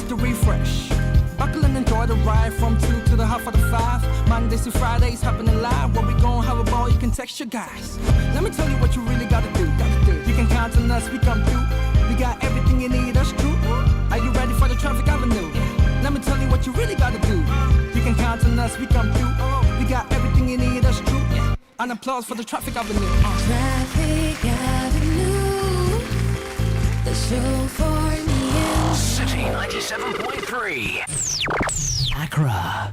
just to refresh. Buckle and enjoy the ride from 2 to the half of the 5. Mondays to Fridays happening live. Where we gon' have a ball, you can text your guys. Let me tell you what you really gotta do. You can count on us, we come through. We got everything you need, that's true. Are you ready for the traffic avenue? Let me tell you what you really gotta do. You can count on us, we come through. We got everything you need, that's true. An applause for the traffic avenue. Traffic Avenue, the show for me and City 97.3. Accra.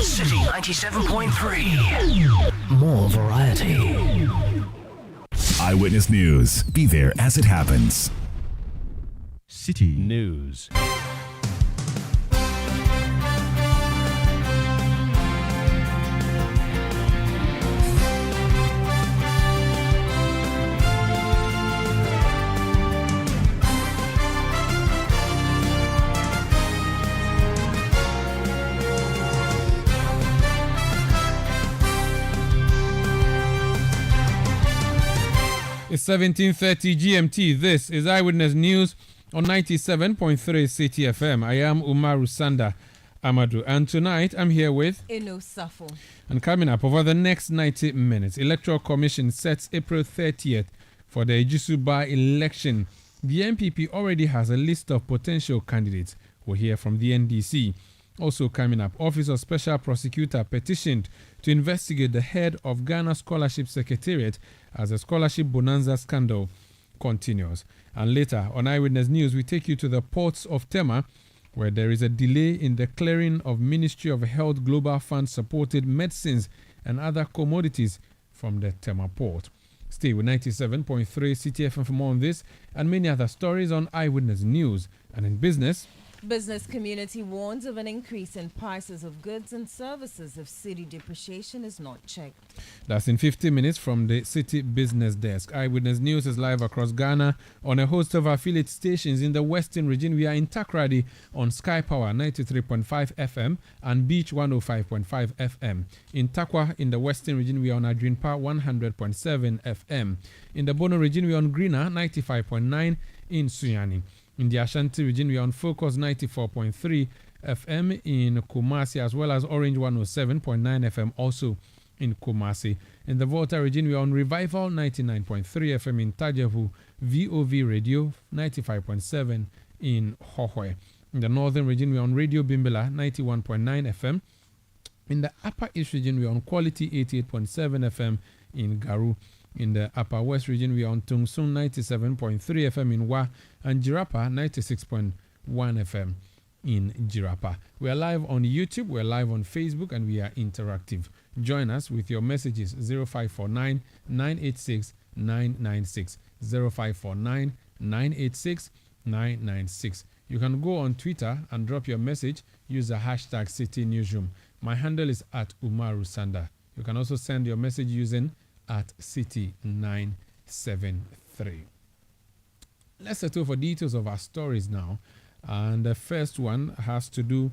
City 97.3. More variety. Eyewitness News. Be there as it happens. City News. It's 17:30 GMT. This is Eyewitness News on 97.3 Citi FM. I am Umaru Sanda Amadou, and tonight I'm here with Eno Safo. And coming up over the next 90 minutes, Electoral Commission sets April 30th for the Ejisu by-election. The NPP already has a list of potential candidates. We'll hear from the NDC. Also coming up, Office of Special Prosecutor petitioned to investigate the head of Ghana Scholarship Secretariat as the scholarship bonanza scandal continues. And later on Eyewitness News, we take you to the ports of Tema, where there is a delay in the clearing of Ministry of Health Global Fund supported medicines and other commodities from the Tema port. Stay with 97.3 Citi FM for more on this and many other stories on Eyewitness News. And in business, Business community warns of an increase in prices of goods and services if city depreciation is not checked. That's in 50 minutes from the City Business Desk. Eyewitness News is live across Ghana on a host of affiliate stations in the Western region. We are in Takrady on Sky Power 93.5 FM and Beach 105.5 FM. In Takwa in the Western region, we are on Adrinpa 100.7 FM. In the Bono region, we are on Greener 95.9 in Sunyani. In the Ashanti region, we are on Focus 94.3 FM in Kumasi, as well as Orange 107.9 FM also in Kumasi. In the Volta region, we are on Revival 99.3 FM in Tajevu, VOV Radio 95.7 in Hohwe. In the Northern region, we are on Radio Bimbela 91.9 FM. In the Upper East region, we are on Quality 88.7 FM in Garu. In the Upper West region, we are on Tungsun 97.3 FM in Wa and Jirapa 96.1 FM in Jirapa. We are live on YouTube, we are live on Facebook, and we are interactive. Join us with your messages 0549 986 996 0549 986 996. You can go on Twitter and drop your message. Use the hashtag City Newsroom. My handle is at Umaru Sanda. You can also send your message using at City 973. Let's settle for details of our stories now. And the first one has to do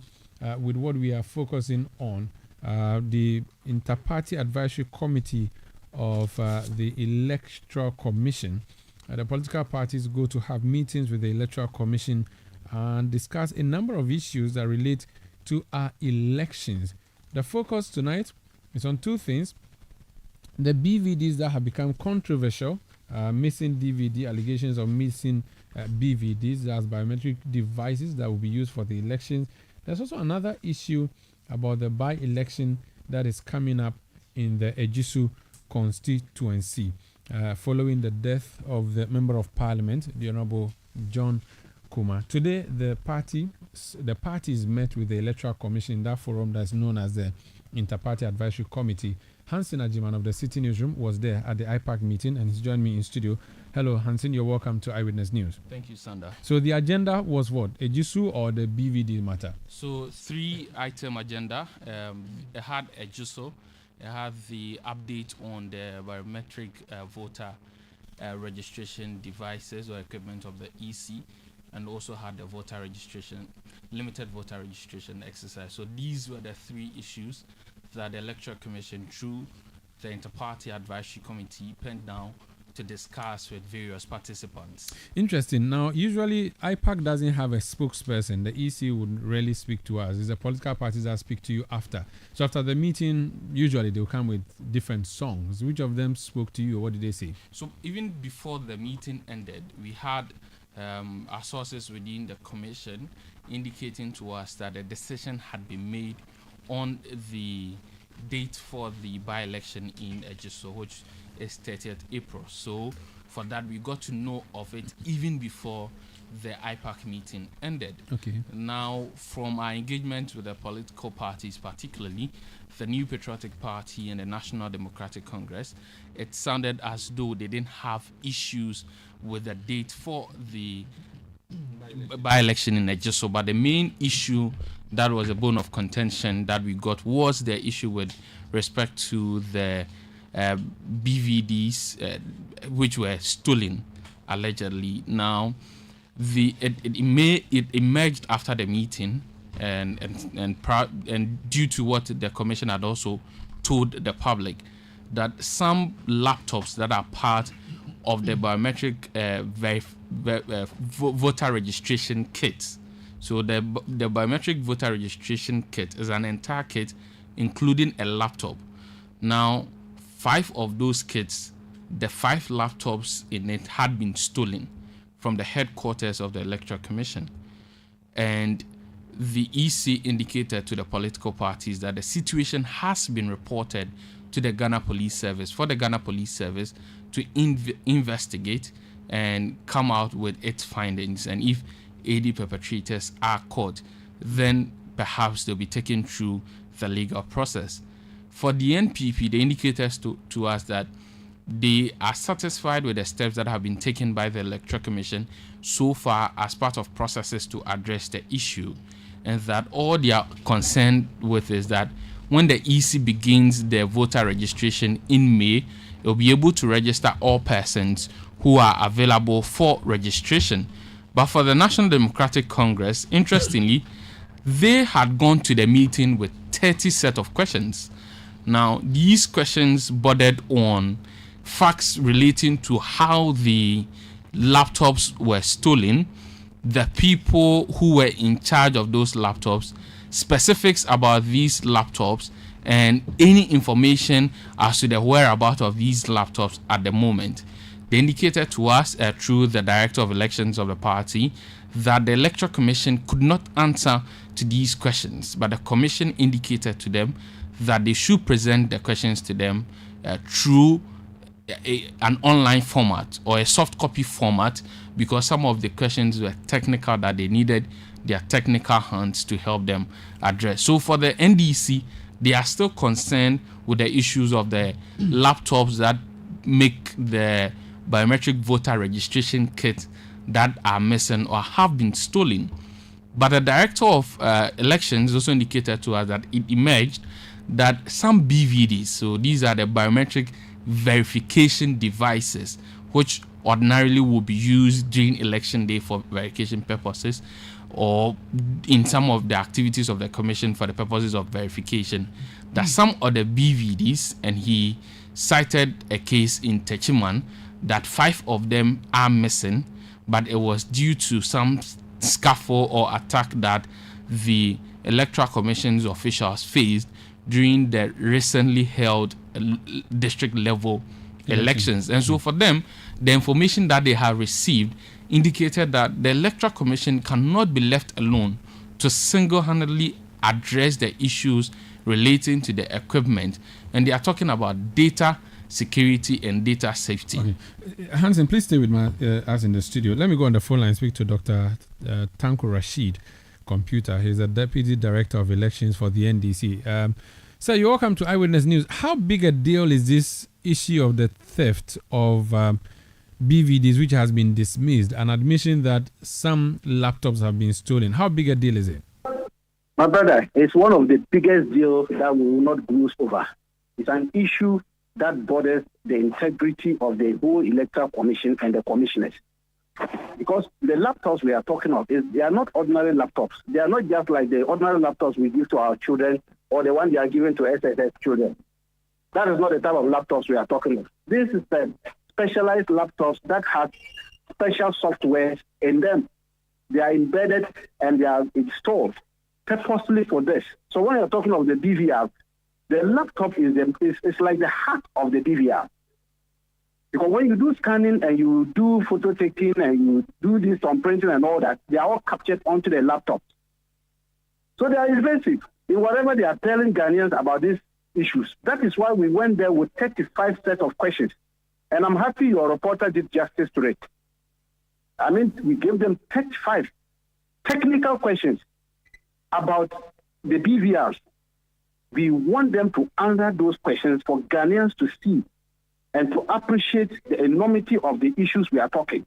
with what we are focusing on. The Inter-Party Advisory Committee of the Electoral Commission. The political parties go to have meetings with the Electoral Commission and discuss a number of issues that relate to our elections. The focus tonight is on two things. The BVDs that have become controversial, missing DVD, allegations of missing BVDs as biometric devices that will be used for the elections. There's also another issue about the by-election that is coming up in the Ejisu constituency following the death of the Member of Parliament, the Honorable John Kuma. Today, the parties met with the Electoral Commission in that forum that's known as the Inter-Party Advisory Committee. Hansen Ajiman of the City Newsroom was there at the IPAC meeting and he's joined me in studio. Hello, Hansen, you're welcome to Eyewitness News. Thank you, Sanda. So the agenda was what? Ejisu or the BVD matter? So 3-item agenda. It had Ejisu. It had the update on the biometric voter registration devices or equipment of the EC, and also had the voter registration, limited voter registration exercise. So these were the three issues that the Electoral Commission, through the Inter-Party Advisory Committee, penned down to discuss with various participants. Interesting. Now, usually IPAC doesn't have a spokesperson. The EC would rarely speak to us. It's the political parties that speak to you after. So after the meeting, usually they'll come with different songs. Which of them spoke to you? What did they say? So even before the meeting ended, we had our sources within the commission indicating to us that a decision had been made on the date for the by-election in Ejiso, which is 30th April. So for that, we got to know of it even before the IPAC meeting ended. Okay. Now, from our engagement with the political parties, particularly the New Patriotic Party and the National Democratic Congress, it sounded as though they didn't have issues with the date for the by-election in Ejiso, but the main issue that was a bone of contention that we got was the issue with respect to the BVDs, which were stolen, allegedly. Now, it emerged after the meeting, and due to what the commission had also told the public, that some laptops that are part of the biometric voter registration kits. So the biometric voter registration kit is an entire kit, including a laptop. Now, 5 of those kits, the 5 laptops in it had been stolen from the headquarters of the Electoral Commission. And the EC indicated to the political parties that the situation has been reported to the Ghana Police Service, for the Ghana Police Service to investigate and come out with its findings. And if AD perpetrators are caught, then perhaps they'll be taken through the legal process. For the NPP, they indicated to us that they are satisfied with the steps that have been taken by the Electoral Commission so far as part of processes to address the issue, and that all they are concerned with is that when the EC begins their voter registration in May, it will be able to register all persons who are available for registration. But for the National Democratic Congress, interestingly, they had gone to the meeting with 30 set of questions. Now, these questions bordered on facts relating to how the laptops were stolen, the people who were in charge of those laptops, specifics about these laptops, and any information as to the whereabouts of these laptops at the moment. They indicated to us through the Director of Elections of the party that the Electoral Commission could not answer to these questions, but the Commission indicated to them that they should present the questions to them through an online format or a soft copy format, because some of the questions were technical that they needed their technical hands to help them address. So for the NDC, they are still concerned with the issues of the laptops that make the biometric voter registration kit that are missing or have been stolen. But the Director of Elections also indicated to us that it emerged that some BVDs, so these are the biometric verification devices, which ordinarily will be used during election day for verification purposes, or in some of the activities of the commission for the purposes of verification, that some of the BVDs, and he cited a case in Techiman that 5 of them are missing, but it was due to some scuffle or attack that the Electoral Commission's officials faced during the recently held district level elections. And so for them, the information that they have received indicated that the Electoral Commission cannot be left alone to single-handedly address the issues relating to the equipment. And they are talking about data security and data safety. Okay. Hansen, please stay with us in the studio. Let me go on the phone line and speak to Dr. Tanko Rashid Computer. He's the Deputy Director of Elections for the NDC. Sir, you're welcome to Eyewitness News. How big a deal is this issue of the theft of BVDs, which has been dismissed, an admission that some laptops have been stolen? How big a deal is it? My brother, it's one of the biggest deals that we will not gloss over. It's an issue that borders the integrity of the whole Electoral Commission and the commissioners. Because the laptops we are talking of, they are not ordinary laptops. They are not just like the ordinary laptops we give to our children or the one they are given to SSS children. That is not the type of laptops we are talking of. This is a specialized laptops that have special software in them. They are embedded and they are installed purposely for this. So when you're talking of the DVR, the laptop is like the heart of the DVR. Because when you do scanning and you do photo taking and you do this on printing and all that, they are all captured onto the laptop. So they are invasive in whatever they are telling Ghanaians about these issues. That is why we went there with 35 sets of questions. And I'm happy your reporter did justice to it. I mean, we gave them 35 technical questions about the BVRs. We want them to answer those questions for Ghanaians to see and to appreciate the enormity of the issues we are talking.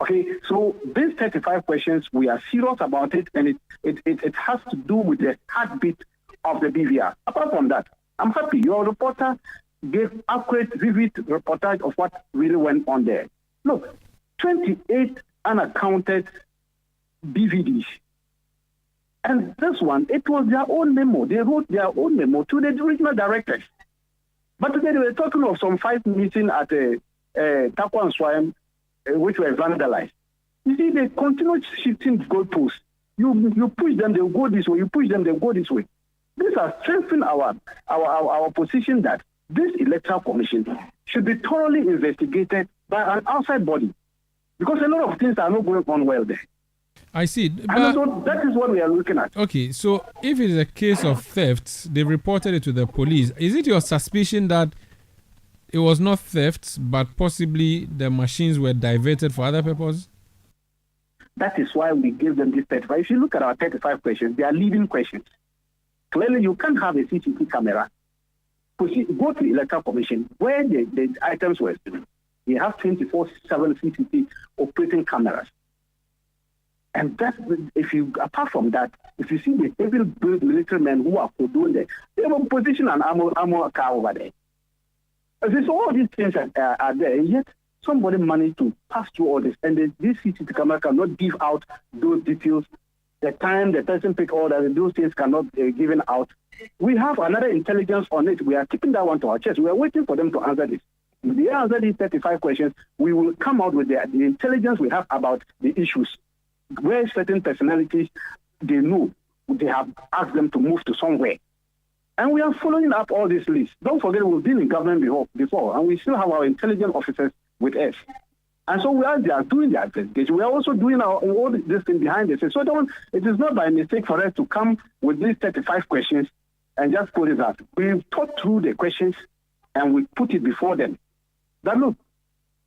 Okay, so these 35 questions, we are serious about it, and it has to do with the heartbeat of the BVR. Apart from that, I'm happy your reporter gave accurate, vivid reportage of what really went on there. Look, 28 unaccounted BVDs. And this one, it was their own memo. They wrote their own memo to the regional directors. But today they were talking of some 5 meetings at Takwa and Swam, which were vandalized. You see, they continue shifting goalposts. You push them, they'll go this way. You push them, they'll go this way. This has strengthened our position that this electoral commission should be thoroughly investigated by an outside body, because a lot of things are not going on well there. I see. And so that is what we are looking at. Okay, so if it is a case of theft, they reported it to the police. Is it your suspicion that it was not theft, but possibly the machines were diverted for other purposes? That is why we give them this 35. If you look at our 35 questions, they are leading questions. Clearly, you can't have a CCTV camera. Go to the Electoral Commission where the items were stolen. You have 24/7 CCTV operating cameras. And that, apart from that, if you see the evil military men who are doing that, they have a position and armor car over there. So all these things are there, and yet somebody managed to pass through all this, and this CCTV camera cannot give out those details. The time the person picked order, those things cannot be given out. We have another intelligence on it. We are keeping that one to our chest. We are waiting for them to answer this. If they answer these 35 questions, we will come out with the intelligence we have about the issues. Where certain personalities, they know, they have asked them to move to somewhere. And we are following up all these lists. Don't forget, we've been in government before, and we still have our intelligence officers with us. And so they are doing their investigation. We are also doing all this thing behind the scenes. So it is not by mistake for us to come with these 35 questions and just put it out. We've thought through the questions and we put it before them. That look,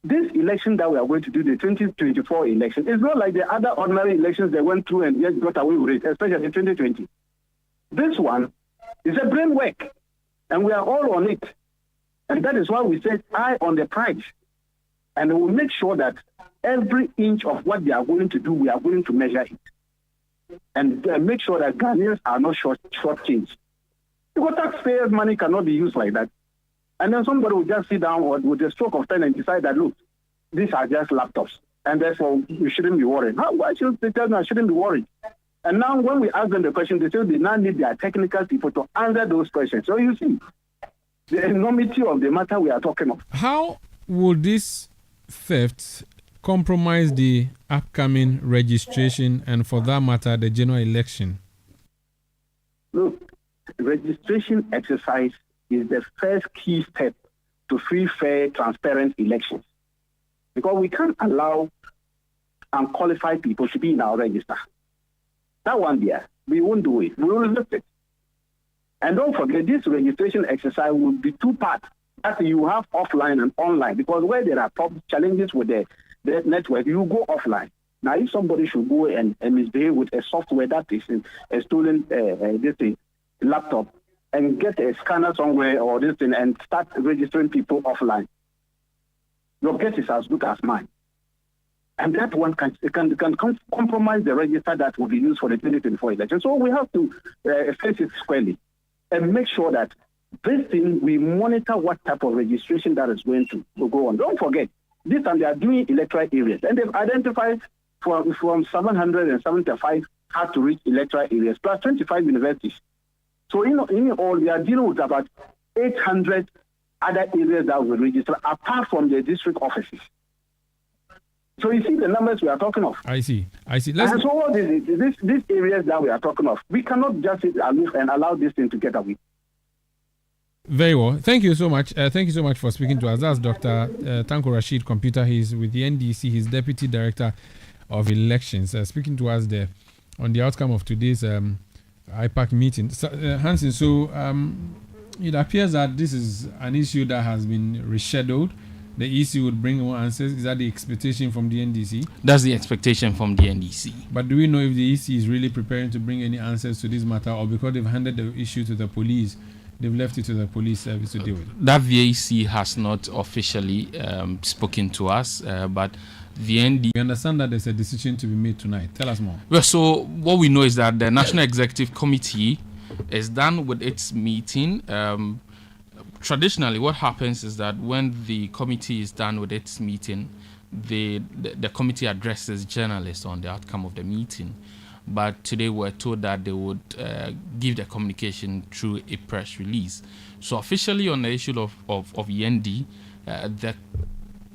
this election that we are going to do, the 2024 election, is not like the other ordinary elections they went through and just got away with it, especially in 2020. This one is a brain work, and we are all on it. And that is why we said eye on the prize. And we will make sure that every inch of what they are going to do, we are going to measure it. And make sure that Ghanaians are not shortchanged. Because taxpayers' money cannot be used like that. And then somebody will just sit down with a stroke of pen and decide that, look, these are just laptops. And therefore, we shouldn't be worried. Why should they tell me I shouldn't be worried? And now when we ask them the question, they say they now need their technical people to answer those questions. So you see, the enormity of the matter we are talking of. How would this theft compromise the upcoming registration and, for that matter, the general election? Look, registration exercise is the first key step to free, fair, transparent elections. Because we can't allow unqualified people to be in our register. That one there, we won't do it. We will lift it. And don't forget, this registration exercise will be 2 parts. That you have offline and online, because where there are challenges with the network, you go offline. Now, if somebody should go and misbehave with a software that is a stolen laptop and get a scanner somewhere or this thing and start registering people offline, your guess is as good as mine. And that one can compromise the register that will be used for the 2024 election. So we have to face it squarely and make sure that this thing, we monitor what type of registration that is going to go on. Don't forget, this time they are doing electoral areas, and they've identified from 775 hard to reach electoral areas, plus 25 universities. So in all, we are dealing with about 800 other areas that will register apart from the district offices. So you see the numbers we are talking of. I see. And so what is it? These areas that we are talking of, we cannot just sit aloof and allow this thing to get away. Very well. Thank you so much. Thank you so much for speaking to us. That's Dr. Tanko Rashid Computer. He's with the NDC. He's Deputy Director of Elections. Speaking to us there on the outcome of today's IPAC meeting. So, Hansen, it appears that this is an issue that has been rescheduled. The EC would bring more answers. Is that the expectation from the NDC? That's the expectation from the NDC. But do we know if the EC is really preparing to bring any answers to this matter, or because they've handed the issue to the police, they've left it to the police service to deal with it? That VAC has not officially spoken to us, but the NDC... We understand that there's a decision to be made tonight. Tell us more. Well, so what we know is that the National Executive Committee is done with its meeting. Traditionally, what happens is that when the committee is done with its meeting, the committee addresses journalists on the outcome of the meeting. But today we're told that they would give the communication through a press release. So officially on the issue of END, the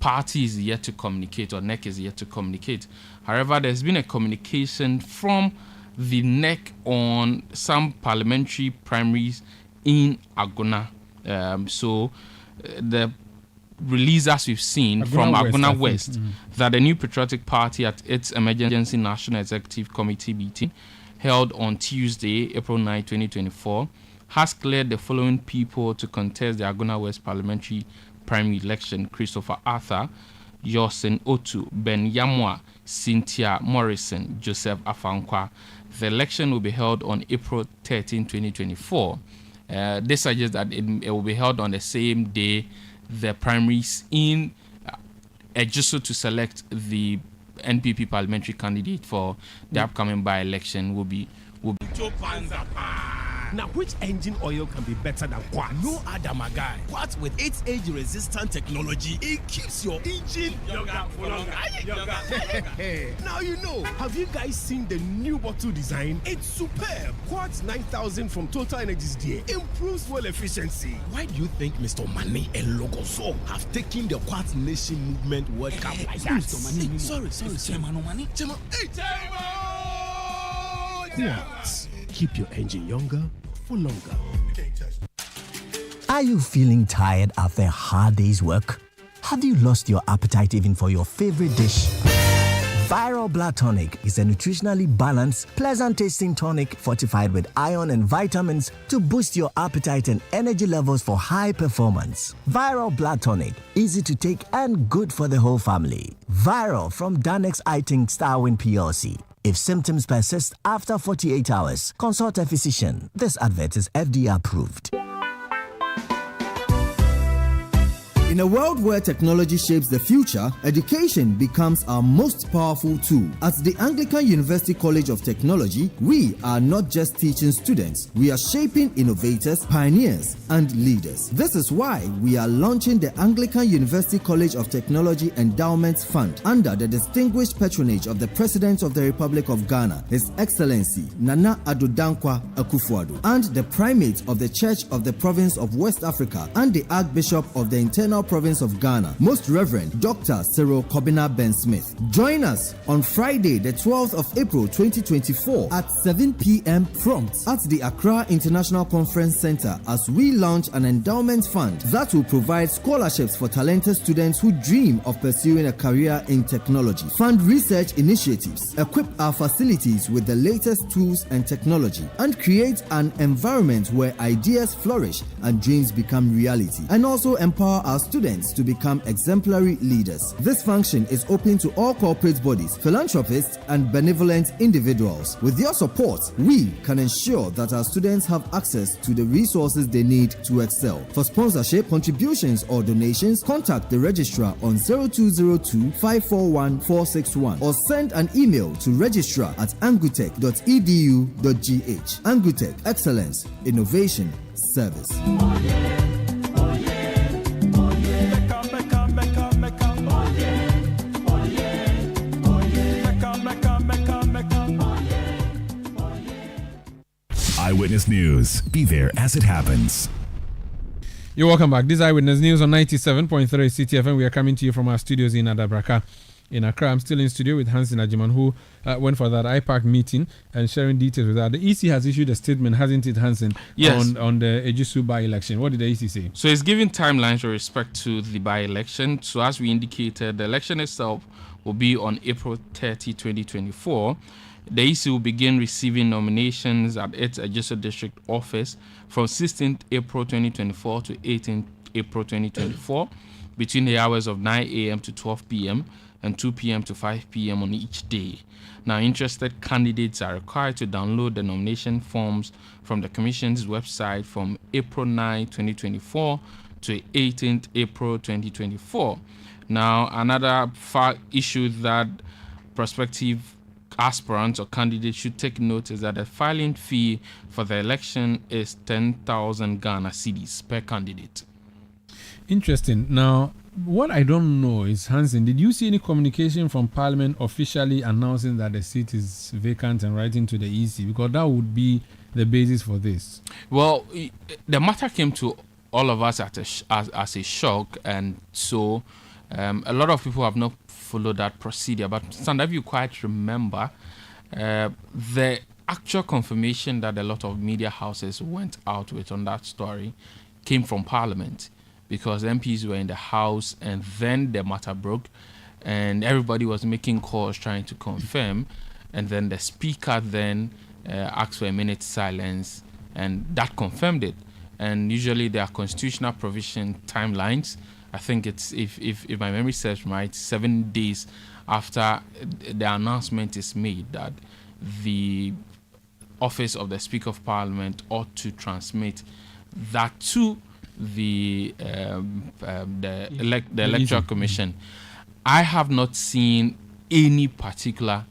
party is yet to communicate, or NEC is yet to communicate. However, there's been a communication from the NEC on some parliamentary primaries in Agona. So the release, as we've seen from Agona West, that the New Patriotic Party at its Emergency National Executive Committee meeting held on Tuesday, April 9, 2024, has cleared the following people to contest the Agona West parliamentary primary election: Christopher Arthur, Yosin Otu, Ben Yamwa, Cynthia Morrison, Joseph Afankwa. The election will be held on April 13, 2024. This suggests that it will be held on the same day the primaries in Ejiso to select the NPP parliamentary candidate for the upcoming by-election will be. Now, which engine oil can be better than Quartz? No other, my guy. Quartz, with its age-resistant technology, it keeps your engine younger for longer. Now you know. Have you guys seen the new bottle design? It's superb. Quartz 9000 from Total Energies DA improves fuel efficiency. Why do you think Mr. Mane and Logoso have taken the Quartz Nation movement World Cup like that? Sorry. Chairman. Quartz. Keep your engine younger for longer. Are you feeling tired after a hard day's work? Have you lost your appetite even for your favorite dish? Viral Blood Tonic is a nutritionally balanced, pleasant-tasting tonic fortified with iron and vitamins to boost your appetite and energy levels for high performance. Viral Blood Tonic, easy to take and good for the whole family. Viral from Danex Iting Starwin PLC. If symptoms persist after 48 hours, consult a physician. This advert is FDA approved. In a world where technology shapes the future, education becomes our most powerful tool. At the Anglican University College of Technology, we are not just teaching students, we are shaping innovators, pioneers, and leaders. This is why we are launching the Anglican University College of Technology Endowment Fund under the distinguished patronage of the President of the Republic of Ghana, His Excellency Nana Addo Dankwa Akufo-Addo, and the Primate of the Church of the Province of West Africa and the Archbishop of the Internal Province of Ghana, Most Reverend Dr. Cyril Kobina Ben Smith. Join us on Friday, the 12th of April 2024 at 7 p.m. prompt at the Accra International Conference Center as we launch an endowment fund that will provide scholarships for talented students who dream of pursuing a career in technology, fund research initiatives, equip our facilities with the latest tools and technology, and create an environment where ideas flourish and dreams become reality, and also empower our students to become exemplary leaders. This function is open to all corporate bodies, philanthropists, and benevolent individuals. With your support, we can ensure that our students have access to the resources they need to excel. For sponsorship, contributions, or donations, contact the registrar on 0202-541-461 or send an email to registrar@angutech.edu.gh. Angutech, excellence, innovation, service. Eyewitness News. Be there as it happens. You're welcome back. This is Eyewitness News on 97.3 Citi FM. We are coming to you from our studios in Adabraka. In Accra, I'm still in studio with Hansen Ajiman, who went for that IPAC meeting and sharing details with that. The EC has issued a statement, hasn't it, Hansen? Yes. On the Ejisu by-election. What did the EC say? So it's giving timelines with respect to the by-election. So as we indicated, the election itself will be on April 30, 2024. The EC will begin receiving nominations at its Ejisu District Office from 16th April 2024 to 18th April 2024 between the hours of 9 a.m. to 12 p.m. and 2 p.m. to 5 p.m. on each day. Now, interested candidates are required to download the nomination forms from the Commission's website from April 9, 2024 to 18th April 2024. Now, another issue that prospective aspirants or candidates should take note is that the filing fee for the election is 10,000 Ghana cedis per candidate. Interesting. Now, what I don't know is, Hansen, did you see any communication from Parliament officially announcing that the seat is vacant and writing to the EC? Because that would be the basis for this. Well, the matter came to all of us as a shock, and so a lot of people have not followed that procedure. But Sandra, if you quite remember, the actual confirmation that a lot of media houses went out with on that story came from Parliament, because MPs were in the House and then the matter broke and everybody was making calls trying to confirm, and then the Speaker then asked for a minute's silence and that confirmed it. And usually there are constitutional provision timelines. I think it's, if my memory serves right, 7 days after the announcement is made that the office of the Speaker of Parliament ought to transmit that to the Electoral Commission. I have not seen any particular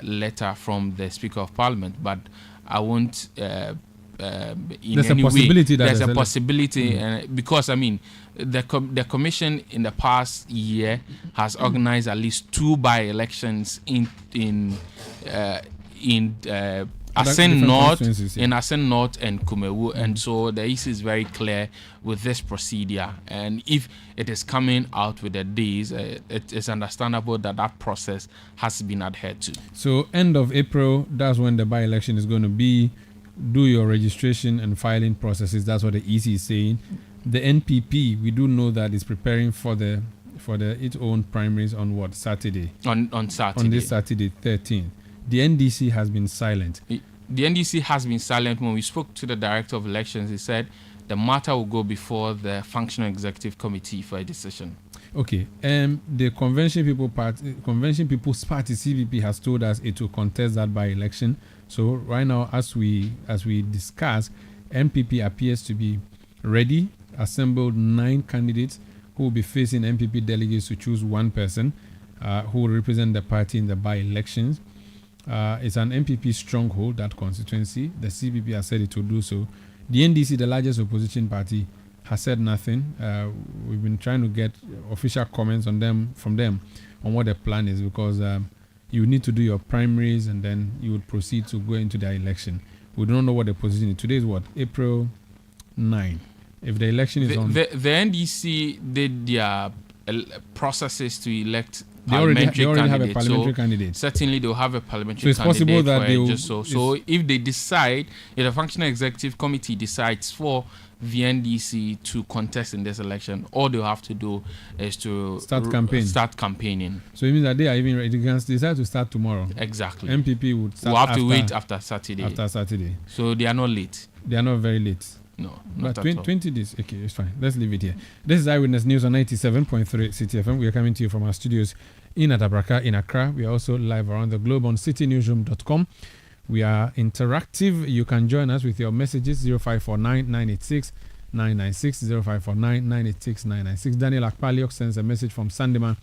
letter from the Speaker of Parliament, but I won't there's a possibility that there's a possibility because I mean the commission in the past year has organized at least 2 by-elections in Asen North, in Asen North and Kumewu, and so the EC is very clear with this procedure. And if it is coming out with the days, it is understandable that that process has been adhered to. So end of April, that's when the by-election is going to be. Do your registration and filing processes. That's what the EC is saying. The NPP, we do know that is preparing for its own primaries on what, Saturday? On Saturday. On this Saturday, 13th. The NDC has been silent. The NDC has been silent. When we spoke to the Director of Elections, he said the matter will go before the Functional Executive Committee for a decision. Okay. The Convention People's Party CPP has told us it will contest that by-election. So right now, as we discuss, MPP appears to be ready. Assembled 9 candidates who will be facing MPP delegates to choose one person who will represent the party in the by-elections. It's an MPP stronghold, that constituency. The CPP has said it will do so. The NDC, the largest opposition party, has said nothing. We've been trying to get official comments from them on what the plan is, because you need to do your primaries and then you would proceed to go into the election. We don't know what the position is. Today is what? April 9. If the election is on... The NDC did their processes to elect they already have a parliamentary candidate. Certainly they'll have a parliamentary candidate. So it's possible that they will... So if they decide, if the Functional Executive Committee decides for the NDC to contest in this election, all they'll have to do is to start campaigning. So it means that they are even ready. They can decide to start tomorrow. Exactly. MPP would start. We'll have to wait after Saturday. After Saturday. So they are not late. They are not very late. No, not but at all. 20 days. Okay, it's fine. Let's leave it here. This is Eyewitness News on 97.3 Citi FM. We are coming to you from our studios in Adabraka, in Accra. We are also live around the globe on citynewsroom.com. We are interactive. You can join us with your messages 0549 986 996 0549 986 996. Daniel Akpaliok sends a message from Sandeman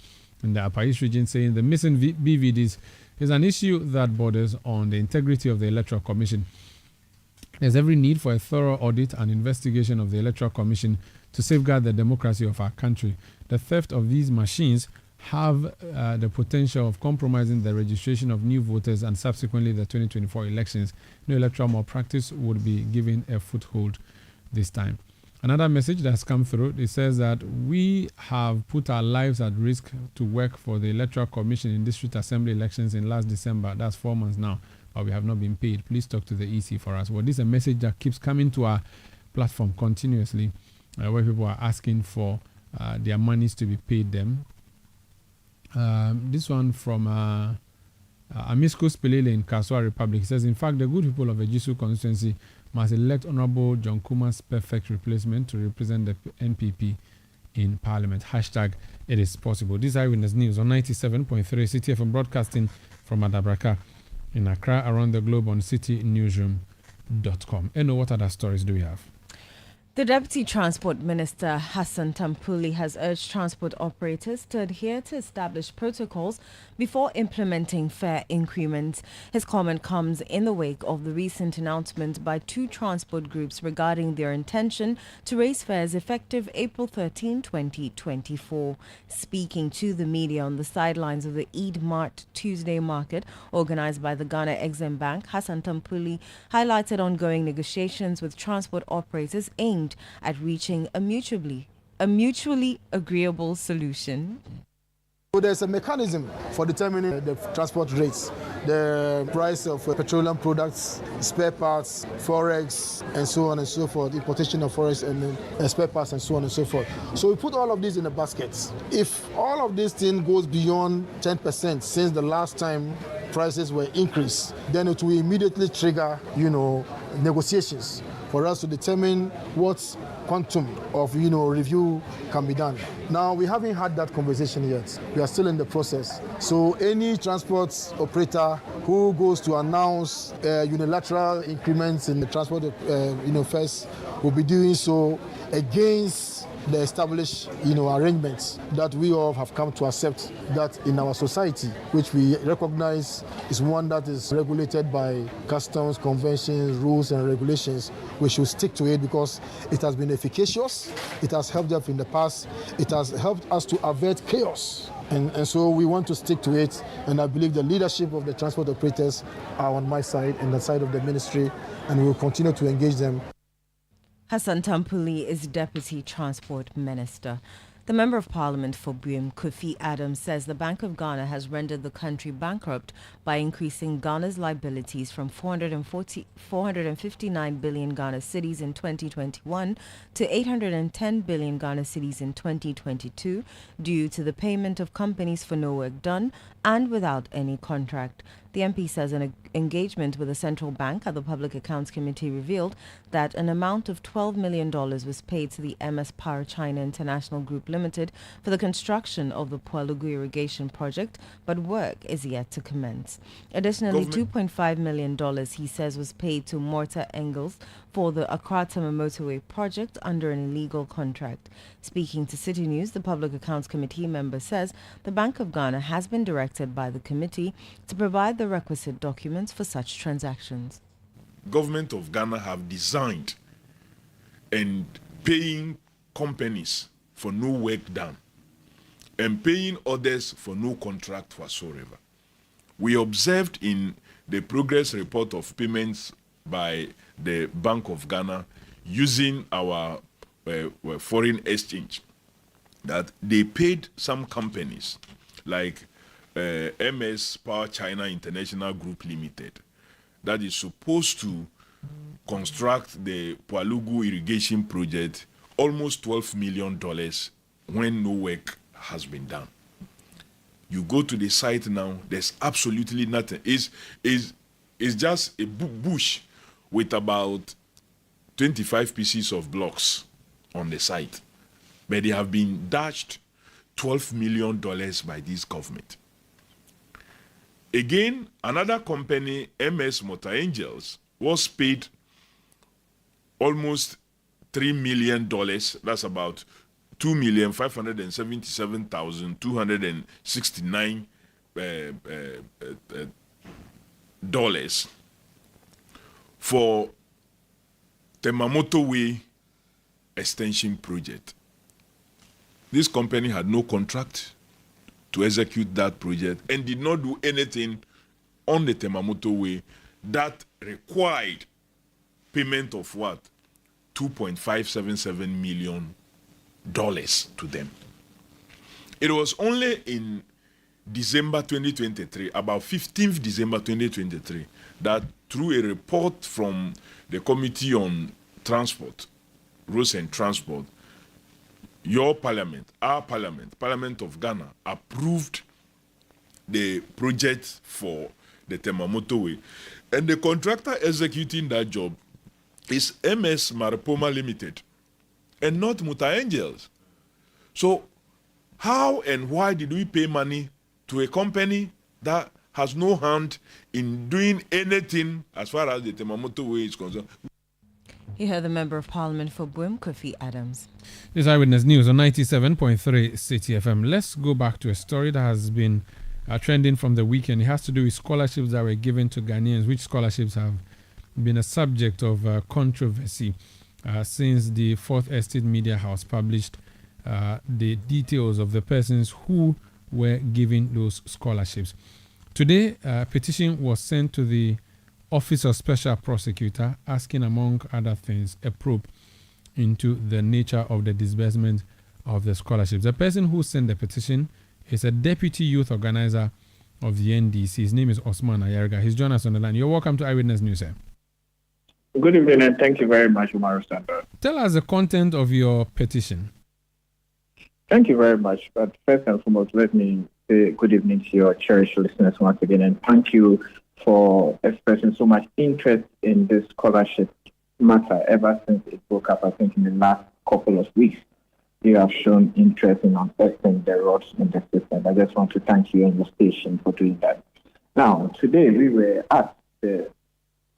in the Upper East region saying the missing BVDs is an issue that borders on the integrity of the Electoral Commission. There's every need for a thorough audit and investigation of the Electoral Commission to safeguard the democracy of our country. The theft of these machines have the potential of compromising the registration of new voters and subsequently the 2024 elections. No electoral malpractice would be given a foothold this time. Another message that's come through, it says that we have put our lives at risk to work for the Electoral Commission in District Assembly elections in last December. That's 4 months now, but we have not been paid. Please talk to the EC for us. Well, this is a message that keeps coming to our platform continuously, where people are asking for their monies to be paid them. This one from Amisco Spelele in Kaswa Republic says, in fact, the good people of Ejisu constituency must elect Honorable John Kuma's perfect replacement to represent the NPP in Parliament. Hashtag it is possible. This is Eyewitness News on 97.3 Citi FM, broadcasting from Adabraka in Accra, around the globe on citynewsroom.com. And what other stories do we have? The Deputy Transport Minister, Hassan Tampuli, has urged transport operators to adhere to established protocols before implementing fare increments. His comment comes in the wake of the recent announcement by two transport groups regarding their intention to raise fares effective April 13, 2024. Speaking to the media on the sidelines of the Eid Mart Tuesday market organized by the Ghana Exim Bank, Hassan Tampuli highlighted ongoing negotiations with transport operators aimed at reaching a mutually agreeable solution. So there's a mechanism for determining the transport rates, the price of petroleum products, spare parts, forex, and so on and so forth, importation of forex and spare parts and so on and so forth. So we put all of these in a basket. If all of this thing goes beyond 10% since the last time prices were increased, then it will immediately trigger, negotiations for us to determine what quantum of, review can be done. Now, we haven't had that conversation yet. We are still in the process. So any transport operator who goes to announce unilateral increments in the transport, fares will be doing so against the established, arrangements that we all have come to accept that in our society, which we recognize is one that is regulated by customs, conventions, rules, and regulations. We should stick to it because it has been efficacious. It has helped us in the past. It has helped us to avert chaos. And so we want to stick to it. And I believe the leadership of the transport operators are on my side and the side of the ministry, and we will continue to engage them. Hassan Tampuli is Deputy Transport Minister. The Member of Parliament for Buim, Kofi Adams, says the Bank of Ghana has rendered the country bankrupt by increasing Ghana's liabilities from 459 billion Ghana cedis in 2021 to 810 billion Ghana cedis in 2022 due to the payment of companies for no work done and without any contract. The MP says an engagement with the central bank at the Public Accounts Committee revealed that an amount of $12 million was paid to the MS Power China International Group Limited for the construction of the Pualugu irrigation project, but work is yet to commence. Additionally, $2.5 million, he says, was paid to Morta Engels for the Accra-Tema motorway project under an illegal contract. Speaking to City News, the Public Accounts Committee member says the Bank of Ghana has been directed by the committee to provide the requisite documents for such transactions. Government of Ghana have designed and paying companies for no work done and paying others for no contract whatsoever. We observed in the progress report of payments by the Bank of Ghana using our foreign exchange that they paid some companies like MS Power China International Group Limited that is supposed to construct the Pualugu irrigation project almost $12 million when no work has been done. You go to the site now, there's absolutely nothing. It's just a bush with about 25 pieces of blocks on the site. But they have been dashed $12 million by this government. Again, another company, MS Motor Angels, was paid almost $3 million. That's about $2,577,269 dollars for Temamoto Way extension project. This company had no contract to execute that project and did not do anything on the Temamoto Way that required payment of what? $2.577 million to them. It was only in December 2023, about 15th December 2023, that through a report from the Committee on Transport, Roads and Transport, your parliament, our parliament, Parliament of Ghana, approved the project for the Tema Motorway. And the contractor executing that job is MS Maripoma Limited and not Muta Angels. So how and why did we pay money to a company that has no hand in doing anything as far as the Tema Motorway is concerned? You heard the Member of Parliament for Bwim, Kofi Adams. This is Eyewitness News on 97.3 Citi FM. Let's go back to a story that has been trending from the weekend. It has to do with scholarships that were given to Ghanaians, which scholarships have been a subject of controversy since the Fourth Estate Media House published the details of the persons who were given those scholarships. Today, a petition was sent to the Office of Special Prosecutor asking, among other things, a probe into the nature of the disbursement of the scholarships. The person who sent the petition is a deputy youth organizer of the NDC. His name is Osman Ayarga. He's joined us on the line. You're welcome to Eyewitness News, sir. Good evening, and thank you very much, Umaru Sandra. Tell us the content of your petition. Thank you very much. But first and foremost, let me say good evening to your cherished listeners once again, and thank you for expressing so much interest in this scholarship matter ever since it broke up, I think, in the last couple of weeks. You have shown interest in unearthing the rods in the system. I just want to thank you and your station for doing that. Now, today we were at the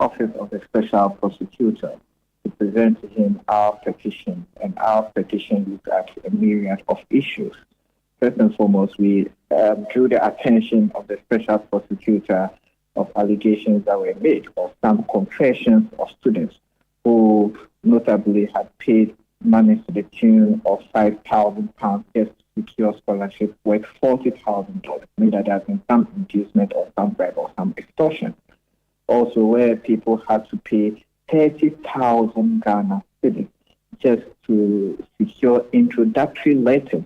Office of the Special Prosecutor to present to him our petition, and our petition looked at a myriad of issues. First and foremost, we drew the attention of the Special Prosecutor of allegations that were made of some confessions of students who notably had paid money to the tune of £5,000 just to secure scholarship worth $40,000. Meaning that there has been some inducement or some bribe or some extortion. Also, where people had to pay 30,000 Ghana cedis just to secure introductory letters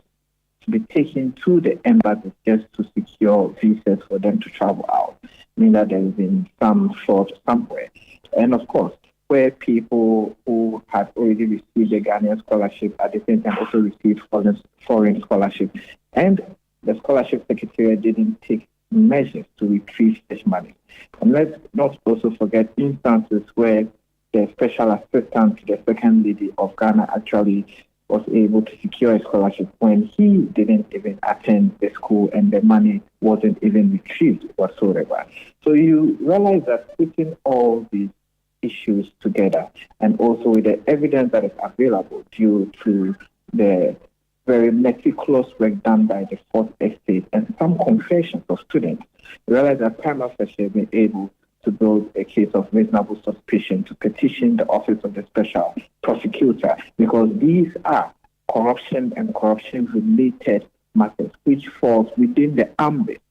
to be taken to the embassy just to secure visas for them to travel out. Meaning that there has been some fraud somewhere. And of course, where people who had already received a Ghanaian scholarship at the same time also received foreign scholarship. And the scholarship secretariat didn't take measures to retrieve such money. And let's not also forget instances where the special assistant to the second lady of Ghana actually was able to secure a scholarship when he didn't even attend the school and the money wasn't even retrieved whatsoever. So you realize that putting all these issues together and also with the evidence that is available due to the very meticulous work done by the Fourth Estate and some confessions of students, you realize that prima facie have been able to build a case of reasonable suspicion to petition the Office of the Special Prosecutor, because these are corruption and corruption-related matters which falls within the ambit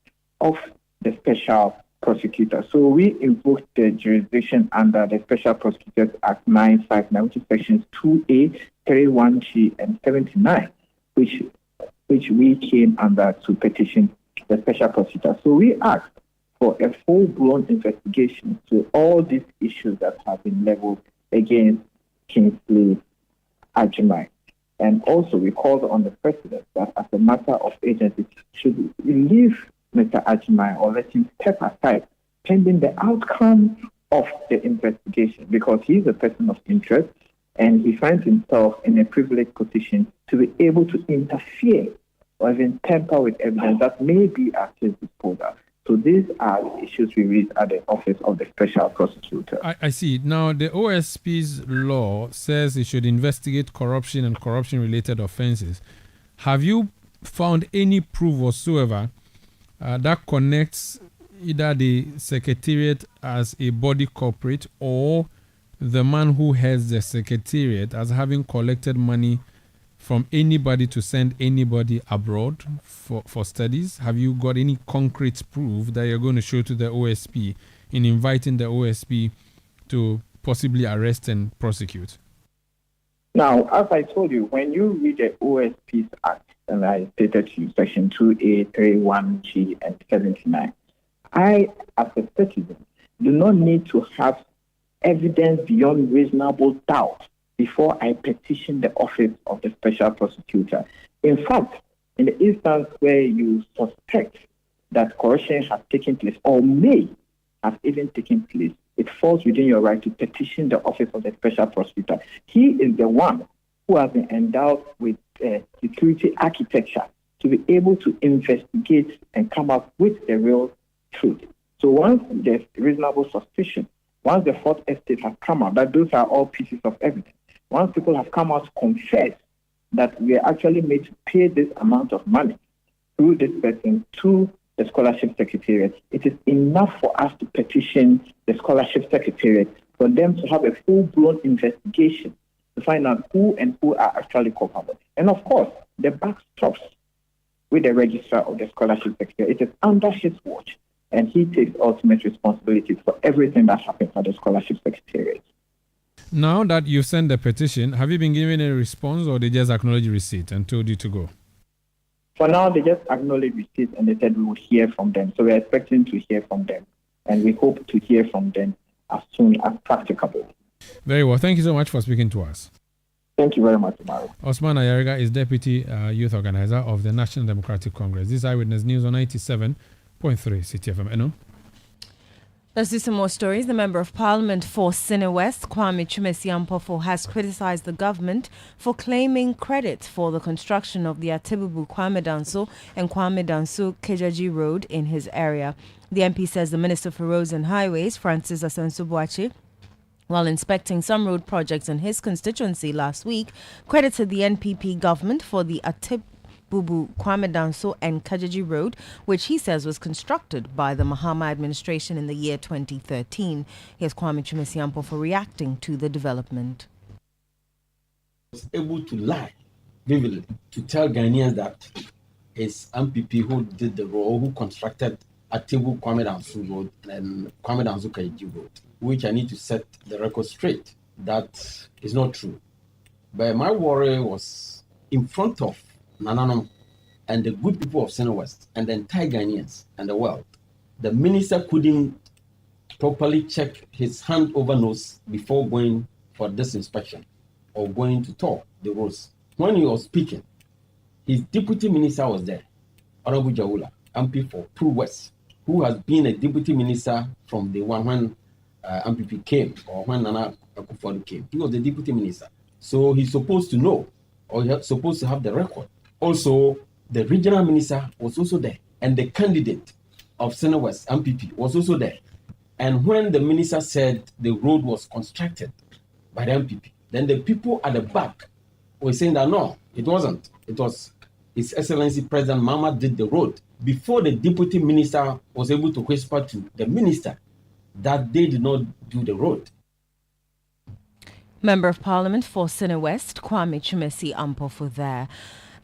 of the Special Prosecutor. So we invoked the jurisdiction under the Special Prosecutors Act 959, which is sections 2A, 31G, and 79, which we came under to petition the Special Prosecutor. So we asked for a full-blown investigation to all these issues that have been leveled against Kingsley Ajimai. And also we called on the President that as a matter of agency should relieve Mr. Ajimai or let him step aside pending the outcome of the investigation, because he is a person of interest and he finds himself in a privileged position to be able to interfere or even tamper with evidence that may be at his disposal. So these are the issues we raised at the Office of the Special Prosecutor. I see. Now, the OSP's law says it should investigate corruption and corruption-related offenses. Have you found any proof whatsoever that connects either the Secretariat as a body corporate or the man who heads the Secretariat as having collected money from anybody to send anybody abroad for studies? Have you got any concrete proof that you're going to show to the OSP in inviting the OSP to possibly arrest and prosecute? Now, as I told you, when you read the OSP's Act, and I stated to you, Section 2A, 31G, and 79, I, as a citizen, do not need to have evidence beyond reasonable doubt before I petition the office of the special prosecutor. In fact, in the instance where you suspect that corruption has taken place or may have even taken place, it falls within your right to petition the office of the special prosecutor. He is the one who has been endowed with security architecture to be able to investigate and come up with the real truth. So once there's reasonable suspicion, once the fourth estate has come out, that those are all pieces of evidence. Once people have come out to confess that we are actually made to pay this amount of money through this person to the scholarship secretariat, it is enough for us to petition the scholarship secretariat for them to have a full-blown investigation to find out who are actually culpable. And of course, the buck stops with the registrar of the scholarship secretariat. It is under his watch, and he takes ultimate responsibility for everything that happens at the scholarship secretariat. Now that you've sent the petition, have you been given a response, or they just acknowledge receipt and told you to go? For now, they just acknowledge receipt and they said we will hear from them. So we're expecting to hear from them, and we hope to hear from them as soon as practicable. Very well. Thank you so much for speaking to us. Thank you very much, Mario. Osman Ayariga is Deputy Youth Organizer of the National Democratic Congress. This is Eyewitness News on 97.3 Citi FM. Eno? Let's do some more stories. The Member of Parliament for Sine West, Kwame Chumesi-Ampofo, has criticized the government for claiming credit for the construction of the Atibubu Kwame Danso and Kwame Danso Kejaji Road in his area. The MP says the Minister for Roads and Highways, Francis Asensu-Boakye, while inspecting some road projects in his constituency last week, credited the NPP government for the Atibubu Kwame Danso and Kajaji Road, which he says was constructed by the Mahama administration in the year 2013. Here's Kwame Chumesi-Ampofo reacting to the development. Was able to lie vividly to tell Ghanaians that it's MPP who did the road, who constructed Atibu Kwame Danso Road and Kwame Danso Kajaji Road, which I need to set the record straight. That is not true. But my worry was in front of Nananom and the good people of Sine West and the entire Ghanaians and the world. The minister couldn't properly check his hand over nose before going for this inspection or going to tour the roads. When he was speaking, his deputy minister was there, Honorable Jaula, MP for Pru West, who has been a deputy minister from the one when MPP came or when Nana Akufo-Addo came. He was the deputy minister. So he's supposed to know, or he's supposed to have the record. Also, the regional minister was also there, and the candidate of Sine West MPP was also there. And when the minister said the road was constructed by the MPP, then the people at the back were saying that no, it wasn't. It was His Excellency President Mahama did the road. Before the deputy minister was able to whisper to the minister that they did not do the road. Member of Parliament for Sine West, Kwame Chumesi-Ampofo there.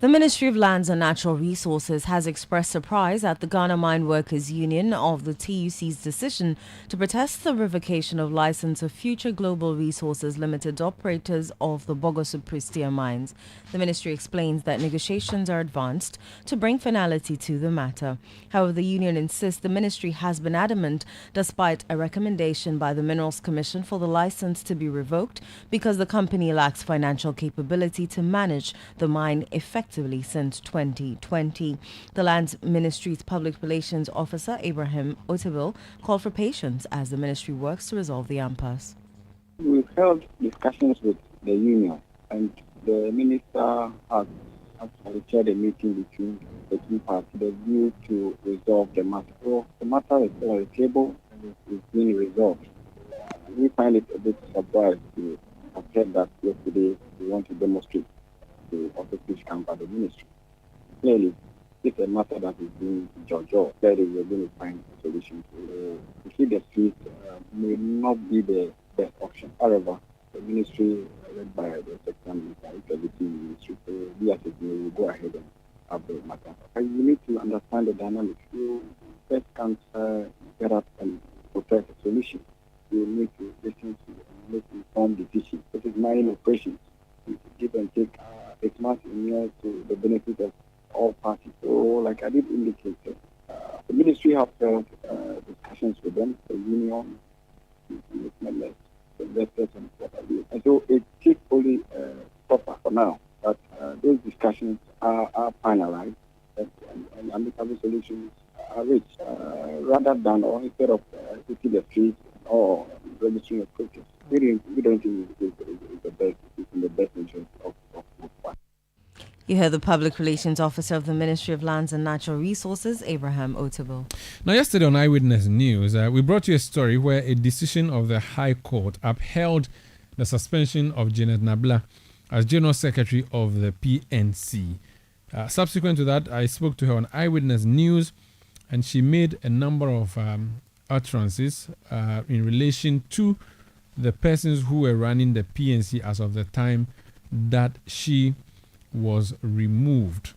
The Ministry of Lands and Natural Resources has expressed surprise at the Ghana Mine Workers Union of the TUC's decision to protest the revocation of license of Future Global Resources Limited operators of the Bogosu Prestea mines. The ministry explains that negotiations are advanced to bring finality to the matter. However, the union insists the ministry has been adamant, despite a recommendation by the Minerals Commission for the license to be revoked because the company lacks financial capability to manage the mine effectively since 2020. The Lands Ministry's Public Relations Officer, Abraham Otabil, called for patience as the ministry works to resolve the impasse. We've held discussions with the union, and the minister has actually chaired a meeting between the two parties with a view to resolve the matter. So the matter is still on the table and it's being resolved. We find it a bit surprised to have heard that yesterday we want to demonstrate the officers come by the ministry. Clearly, it's a matter that is being judged. Clearly, we're going to find a solution. To keep the street may not be the best option. However, the ministry led by the secretary minister, the ministry, we as a will go ahead and have the matter. And you need to understand the dynamics. You first can't get up and protect a solution. You need to listen to and make informed decisions. This is mining operations. give and take. It must inure to the benefit of all parties. So, like I did indicate, the ministry have held discussions with them, the union, the members, the investors, and what have you. And so it takes only proper for now. But those discussions are finalized and amicable solutions are reached rather than or instead of taking the street or registering approaches. We don't think it's in the best interest of one. You heard the Public Relations Officer of the Ministry of Lands and Natural Resources, Abraham Otabo. Now, yesterday on Eyewitness News, we brought you a story where a decision of the High Court upheld the suspension of Janet Nabla as General Secretary of the PNC. Subsequent to that, I spoke to her on Eyewitness News, and she made a number of utterances in relation to the persons who were running the PNC as of the time that she was removed.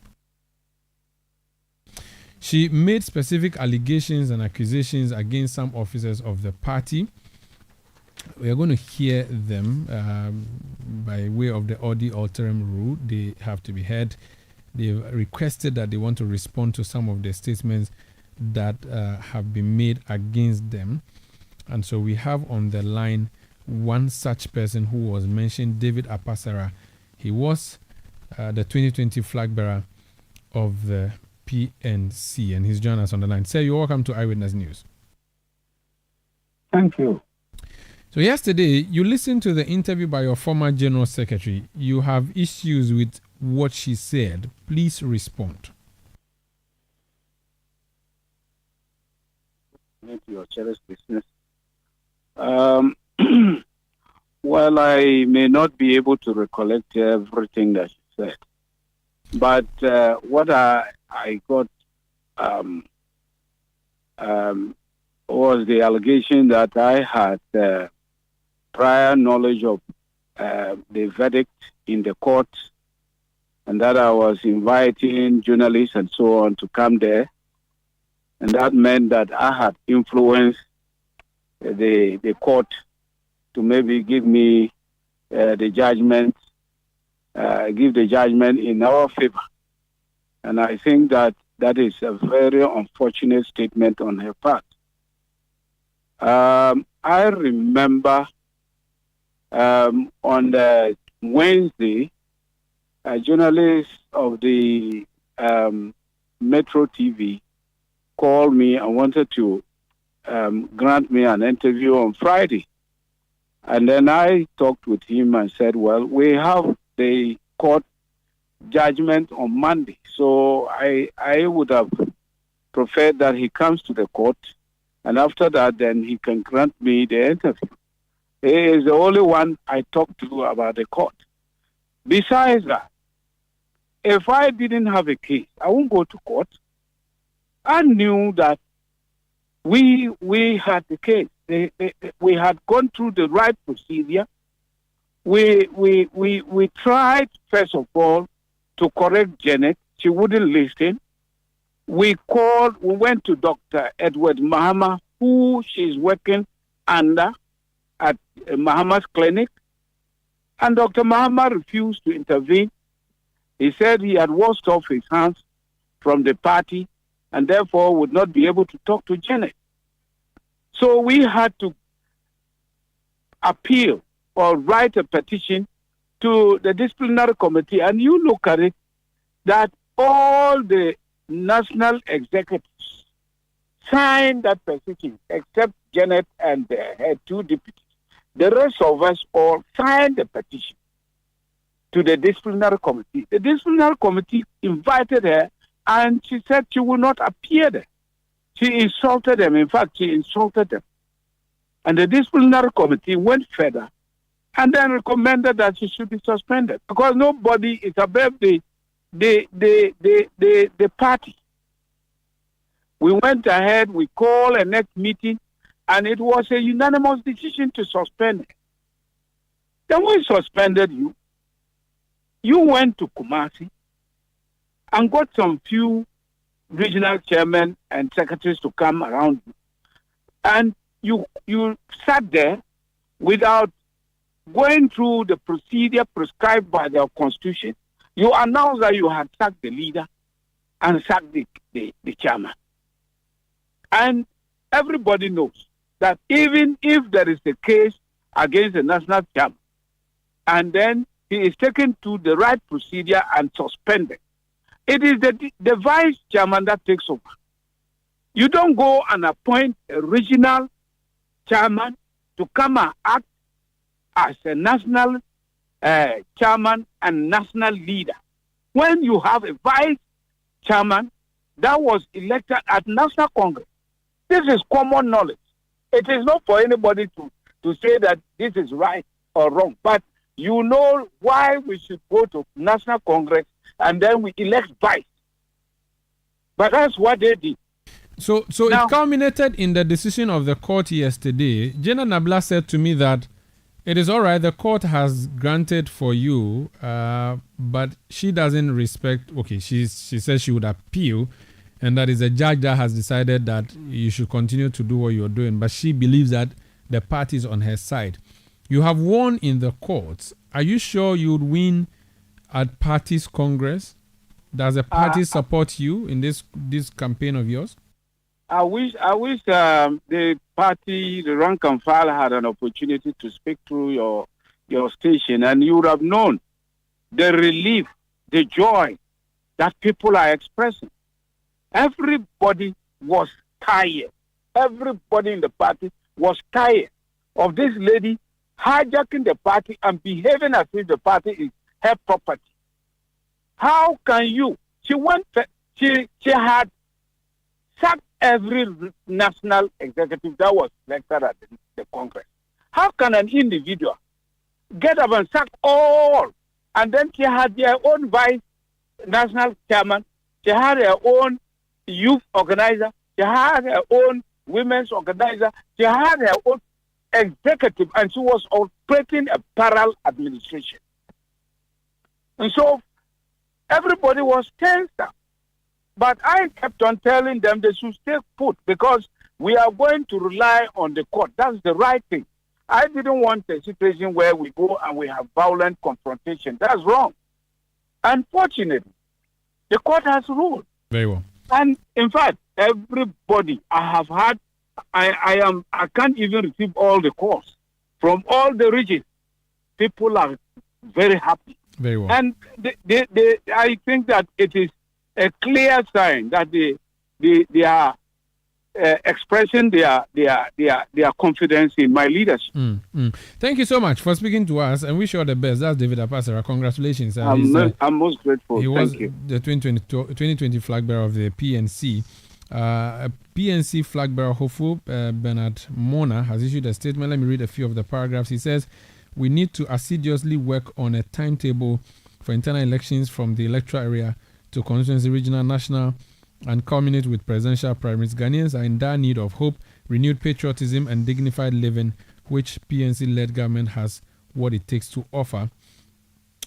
She made specific allegations and accusations against some officers of the party. We are going to hear them by way of the Audi Alteram rule. They have to be heard. They've requested that they want to respond to some of the statements that have been made against them. And so we have on the line one such person who was mentioned, David Apasara. He was the 2020 flag bearer of the PNC, and he's joined us on the line. Sir, you're welcome to Eyewitness News. Thank you. So yesterday, you listened to the interview by your former General Secretary. You have issues with what she said. Please respond. To your cherished business. Well, I may not be able to recollect everything that she said, but what I got was the allegation that I had prior knowledge of the verdict in the court, and that I was inviting journalists and so on to come there, and that meant that I had influenced the court to maybe give me the judgment, give the judgment in our favor. And I think that is a very unfortunate statement on her part. I remember on the Wednesday, a journalist of the Metro TV called me and wanted to grant me an interview on Friday. And then I talked with him and said, well, we have the court judgment on Monday. So I would have preferred that he comes to the court, and after that, then he can grant me the interview. He is the only one I talked to about the court. Besides that, if I didn't have a case, I won't go to court. I knew that we had the case. We had gone through the right procedure. We tried, first of all, to correct Janet. She wouldn't listen. We went to Dr. Edward Mahama, who she's working under at Mahama's clinic. And Dr. Mahama refused to intervene. He said he had washed off his hands from the party and therefore would not be able to talk to Janet. So we had to appeal or write a petition to the disciplinary committee, and you look at it, that all the national executives signed that petition except Janet and her two deputies. The rest of us all signed the petition to the disciplinary committee. The disciplinary committee invited her, and she said she will not appear there. She insulted them. In fact, she insulted them. And the disciplinary committee went further and then recommended that she should be suspended because nobody is above the party. We went ahead, we called a next meeting, and it was a unanimous decision to suspend her. Then we suspended you. You went to Kumasi and got some few regional chairmen and secretaries to come around you. And you sat there without going through the procedure prescribed by the Constitution, you announced that you had sacked the leader and sacked the chairman. And everybody knows that even if there is a case against the national chairman, and then he is taken to the right procedure and suspended, it is the vice chairman that takes over. You don't go and appoint a regional chairman to come and act as a national chairman and national leader when you have a vice chairman that was elected at National Congress. This is common knowledge. It is not for anybody to say that this is right or wrong, but you know why we should go to National Congress and then we elect vice. But that's what they did. So now, it culminated in the decision of the court yesterday. Jenna Nabla said to me that it is all right, the court has granted for you, but she doesn't respect, okay, she says she would appeal, and that is a judge that has decided that you should continue to do what you're doing, but she believes that the party is on her side. You have won in the courts. Are you sure you would win at party's Congress? Does the party support you in this campaign of yours? I wish the party, the rank and file, had an opportunity to speak through your station, and you would have known the relief, the joy that people are expressing. Everybody was tired. Everybody in the party was tired of this lady hijacking the party and behaving as if the party is her property. How can you? She had sacked every national executive that was elected at the Congress. How can an individual get up and sack all? And then she had their own vice national chairman. She had her own youth organizer. She had her own women's organizer. She had her own executive, and she was operating a parallel administration. And so everybody was tensed up. But I kept on telling them they should stay put because we are going to rely on the court. That's the right thing. I didn't want a situation where we go and we have violent confrontation. That's wrong. Unfortunately, the court has ruled. Very well. And in fact, everybody I have had, I can't even receive all the calls from all the regions. People are very happy. Very well. And I think that it is a clear sign that they are expressing their confidence in my leadership. Thank you so much for speaking to us, and wish you all the best. That's David Apasera. Congratulations. I'm most grateful. He was Thank you. The 2020 flag bearer of the PNC. PNC flag bearer hopeful Bernard Mona has issued a statement. Let me read a few of the paragraphs. He says, we need to assiduously work on a timetable for internal elections from the electoral area to constituency, regional, national, and culminate with presidential primaries. Ghanaians are in dire need of hope, renewed patriotism, and dignified living, which PNC-led government has what it takes to offer.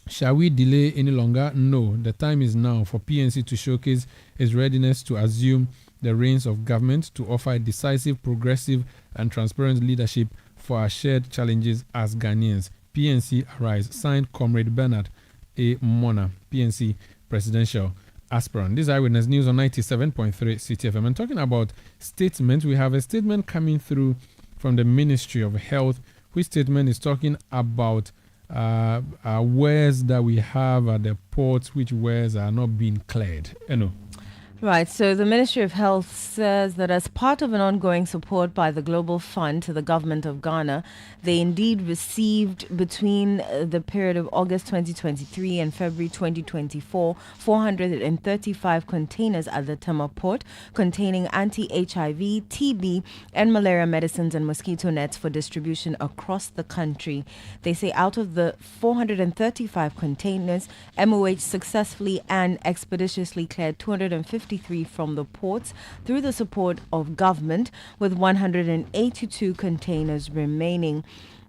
Shall we delay any longer? No. The time is now for PNC to showcase its readiness to assume the reins of government, to offer a decisive, progressive, and transparent leadership for our shared challenges as Ghanaians. PNC Arise. Signed, Comrade Bernard A. Mona, PNC presidential aspirant. This is Eyewitness News on 97.3 Citi FM. And talking about statements, we have a statement coming through from the Ministry of Health, which statement is talking about wares that we have at the ports, which wares are not being cleared. Right, so the Ministry of Health says that as part of an ongoing support by the Global Fund to the government of Ghana, they indeed received between the period of August 2023 and February 2024, 435 containers at the Tema port containing anti-HIV, TB, and malaria medicines and mosquito nets for distribution across the country. They say out of the 435 containers, MOH successfully and expeditiously cleared 253 from the ports through the support of government, with 182 containers remaining.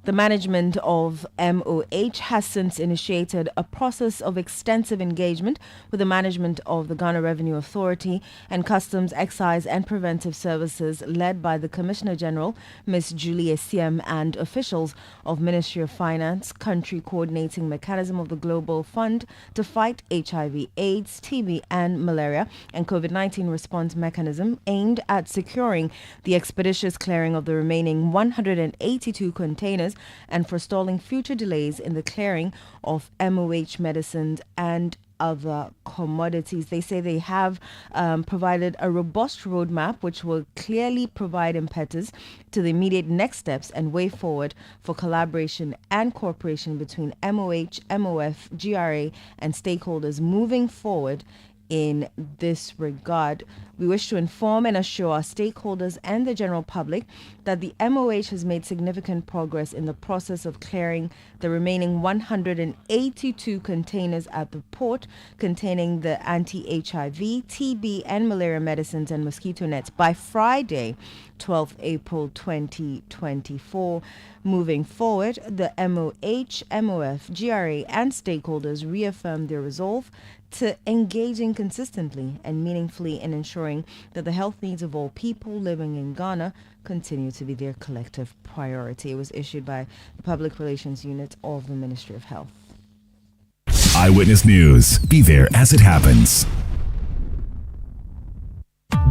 The management of MOH has since initiated a process of extensive engagement with the management of the Ghana Revenue Authority and Customs, Excise and Preventive Services, led by the Commissioner General, Ms. Julie Essiem, and officials of Ministry of Finance, Country Coordinating Mechanism of the Global Fund to fight HIV, AIDS, TB and malaria, and COVID-19 response mechanism aimed at securing the expeditious clearing of the remaining 182 containers and forestalling future delays in the clearing of MOH medicines and other commodities. They say they have provided a robust roadmap which will clearly provide impetus to the immediate next steps and way forward for collaboration and cooperation between MOH, MOF, GRA and stakeholders moving forward in this regard. We wish to inform and assure our stakeholders and the general public that the MOH has made significant progress in the process of clearing the remaining 182 containers at the port containing the anti-HIV, TB and malaria medicines and mosquito nets by Friday, 12th April 2024. Moving forward, the MOH, MOF, GRA and stakeholders reaffirmed their resolve to engaging consistently and meaningfully in ensuring that the health needs of all people living in Ghana continue to be their collective priority. It was issued by the Public Relations Unit of the Ministry of Health. Eyewitness News. Be there as it happens.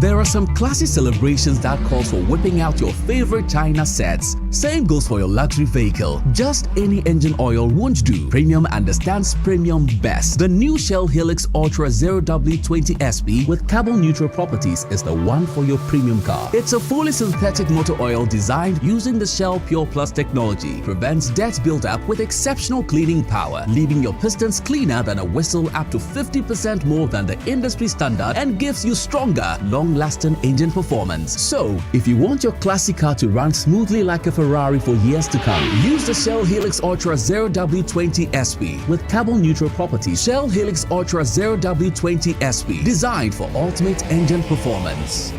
There are some classy celebrations that calls for whipping out your favorite China sets. Same goes for your luxury vehicle. Just any engine oil won't do. Premium understands premium best. The new Shell Helix Ultra 0W20 SP with carbon neutral properties is the one for your premium car. It's a fully synthetic motor oil designed using the Shell Pure Plus technology. Prevents dirt buildup with exceptional cleaning power, leaving your pistons cleaner than a whistle, up to 50% more than the industry standard, and gives you stronger, long-lasting engine performance. So, if you want your classic car to run smoothly like a Ferrari for years to come, use the Shell Helix Ultra 0W20 SP with carbon neutral properties. Shell Helix Ultra 0W20 SP, designed for ultimate engine performance.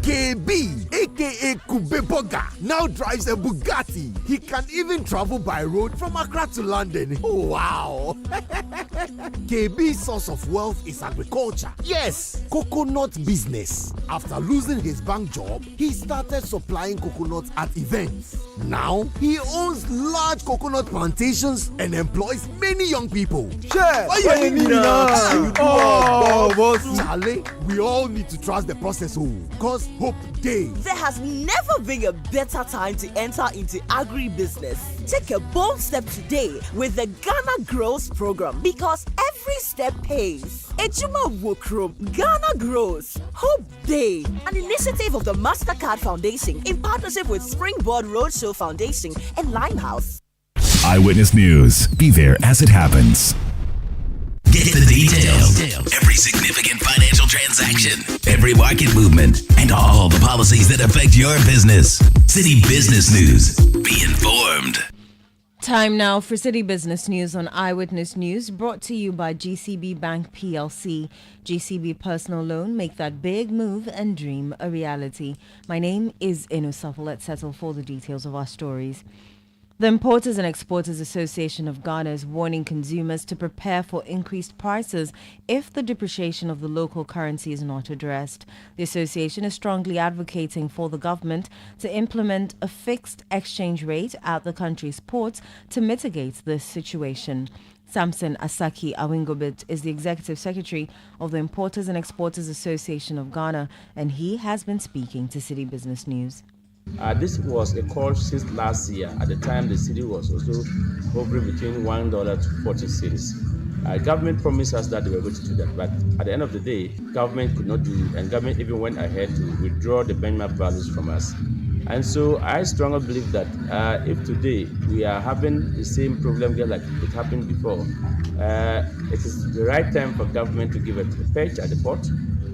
KB, aka Kubeboga, now drives a Bugatti. He can even travel by road from Accra to London. Oh, wow. KB's source of wealth is agriculture. Yes, coconut business. After losing his bank job, he started supplying coconuts at events. Now, he owns large coconut plantations and employs many young people. Charlie, we all need to trust the process, because hope days. There has never been a better time to enter into agribusiness. Take a bold step today with the Ghana Grows program, because every step pays. Ejuma Wokrom, Ghana Grows, Hope Day, an initiative of the MasterCard Foundation in partnership with Springboard Roadshow Foundation and Limehouse. Eyewitness News. Be there as it happens. Get the details. Every significant financial transaction, every market movement, and all the policies that affect your business. City Business News. Be informed. Time now for City Business News on Eyewitness News, brought to you by GCB Bank PLC. GCB Personal Loan, make that big move and dream a reality. My name is Inusafo. Let's settle for the details of our stories. The Importers and Exporters Association of Ghana is warning consumers to prepare for increased prices if the depreciation of the local currency is not addressed. The association is strongly advocating for the government to implement a fixed exchange rate at the country's ports to mitigate this situation. Samson Asaki Awingobit is the Executive Secretary of the Importers and Exporters Association of Ghana, and he has been speaking to City Business News. This was a call since last year. At the time, the city was also hovering between $1 to 40 cedis. Government promised us that they were going to do that, but at the end of the day, government could not do it, and government even went ahead to withdraw the benchmark values from us. And so I strongly believe that if today we are having the same problem here like it happened before, it is the right time for government to give it a patch at the port.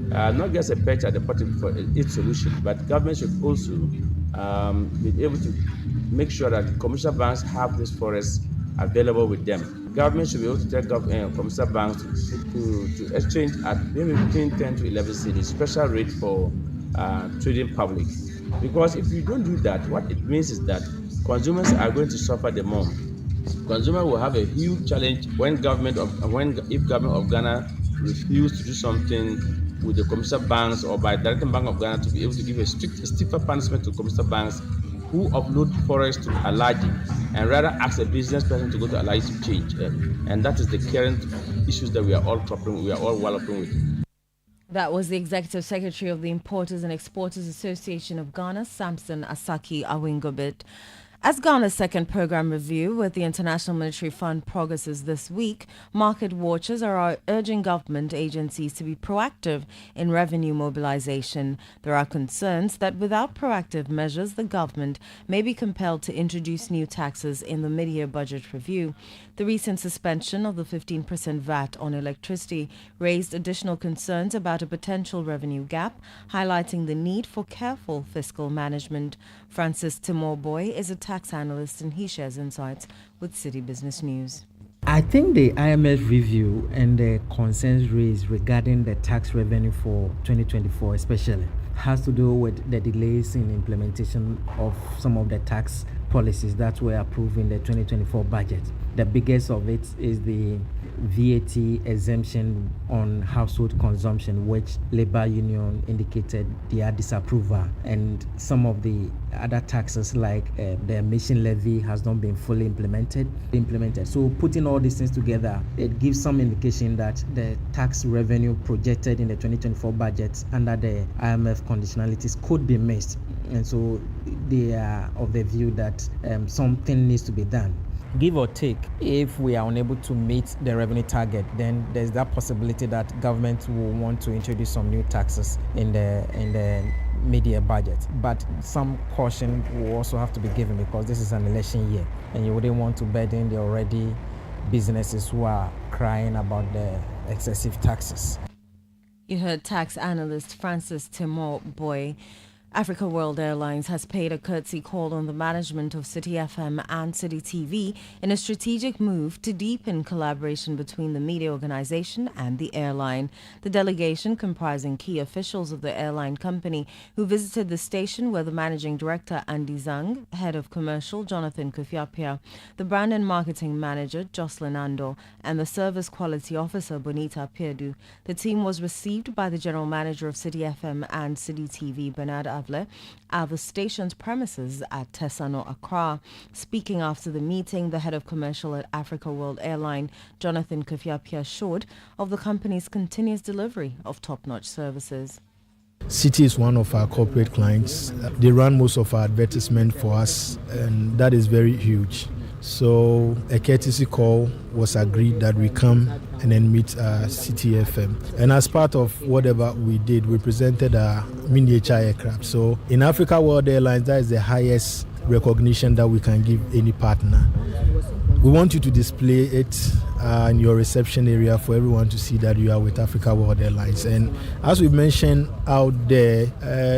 Not just a patch at the port for its solution, but government should also be able to make sure that commercial banks have this forest available with them. government should be able to tell commercial banks to exchange at maybe between 10 to 11 cities, special rate for trading public. Because if you don't do that, what it means is that consumers are going to suffer the more. Consumers will have a huge challenge if government of Ghana refuse to do something with the commercial banks or by directing Bank of Ghana to be able to give a stiffer punishment to commercial banks who upload forex to Alaji and rather ask a business person to go to Alaji to change. And that is the current issues that we are all walloping with. That was the Executive Secretary of the Importers and Exporters Association of Ghana, Samson Asaki Awingobit. As Ghana's second program review with the International Monetary Fund progresses this week, market watchers are urging government agencies to be proactive in revenue mobilization. There are concerns that without proactive measures, the government may be compelled to introduce new taxes in the mid-year budget review. The recent suspension of the 15% VAT on electricity raised additional concerns about a potential revenue gap, highlighting the need for careful fiscal management. Francis Timorboy is a tax analyst and he shares insights with Citi Business News. I think the IMF review and the concerns raised regarding the tax revenue for 2024 especially has to do with the delays in implementation of some of the tax policies that were approved in the 2024 budget. The biggest of it is the VAT exemption on household consumption, which Labour Union indicated their disapproval, and some of the other taxes like the emission levy has not been fully implemented. So putting all these things together, it gives some indication that the tax revenue projected in the 2024 budget under the IMF conditionalities could be missed, and so they are of the view that something needs to be done. Give or take, if we are unable to meet the revenue target, then there's that possibility that government will want to introduce some new taxes in the mid-year budget. But some caution will also have to be given because this is an election year and you wouldn't want to burden the already businesses who are crying about the excessive taxes. You heard tax analyst Francis Timorboy. Africa World Airlines has paid a courtesy call on the management of Citi FM and Citi TV in a strategic move to deepen collaboration between the media organization and the airline. The delegation, comprising key officials of the airline company who visited the station, were the managing director Andy Zhang, head of commercial Jonathan Kufiapia, the brand and marketing manager Jocelyn Ando, and the service quality officer Bonita Pierdu. The team was received by the general manager of Citi FM and Citi TV, Bernard at the station's premises at Tessano, Accra. Speaking after the meeting, the head of commercial at Africa World Airline, Jonathan Kufiapia, assured of the company's continuous delivery of top-notch services. Citi is one of our corporate clients. They run most of our advertisement for us, and that is very huge. So a courtesy call was agreed that we come and then meet Citi FM. And as part of whatever we did, we presented a miniature aircraft. So in Africa World Airlines, that is the highest recognition that we can give any partner. We want you to display it in your reception area for everyone to see that you are with Africa World Airlines. And as we mentioned out there,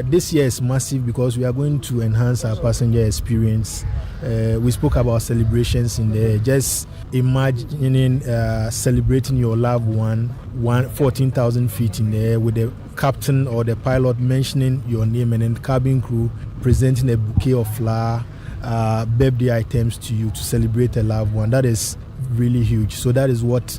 this year is massive because we are going to enhance our passenger experience. We spoke about celebrations in there. Just imagining celebrating your loved one 14,000 feet in the air with the captain or the pilot mentioning your name and then cabin crew presenting a bouquet of flower, birthday items to you to celebrate a loved one. That is really huge. So that is what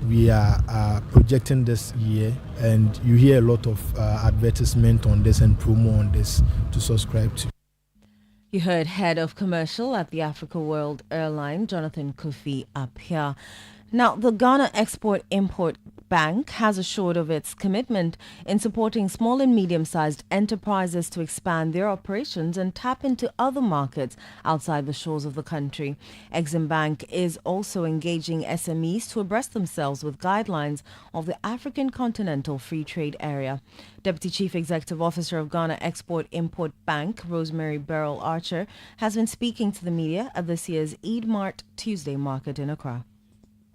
we are projecting this year, and you hear a lot of advertisement on this and promo on this to subscribe to. You heard head of commercial at the Africa World Airline, Jonathan Kufiapia. Now, the Ghana Export-Import Bank has assured of its commitment in supporting small and medium-sized enterprises to expand their operations and tap into other markets outside the shores of the country. Exim Bank is also engaging SMEs to abreast themselves with guidelines of the African Continental Free Trade Area. Deputy Chief Executive Officer of Ghana Export-Import Bank, Rosemary Beryl Archer, has been speaking to the media at this year's Eid Mart Tuesday market in Accra.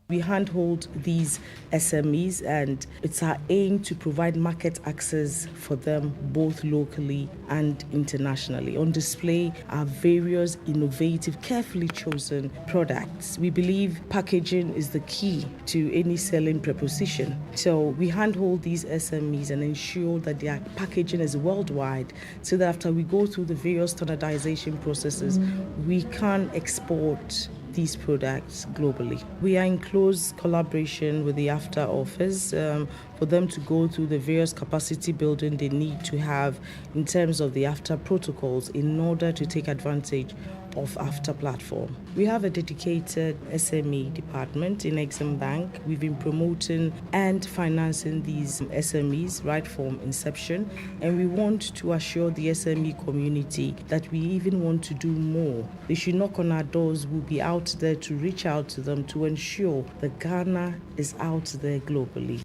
We handhold these SMEs, and it's our aim to provide market access for them both locally and internationally. On display are various innovative, carefully chosen products. We believe packaging is the key to any selling proposition. So we handhold these SMEs and ensure that their packaging is worldwide, so that after we go through the various standardization processes, we can export these products globally. We are in close collaboration with the AFTA office for them to go through the various capacity building they need to have in terms of the AFTA protocols in order to take advantage of AFTA platform. We have a dedicated SME department in Exim Bank. We've been promoting and financing these SMEs right from inception, and we want to assure the SME community that we even want to do more. They should knock on our doors. We'll be out there to reach out to them to ensure that Ghana is out there globally.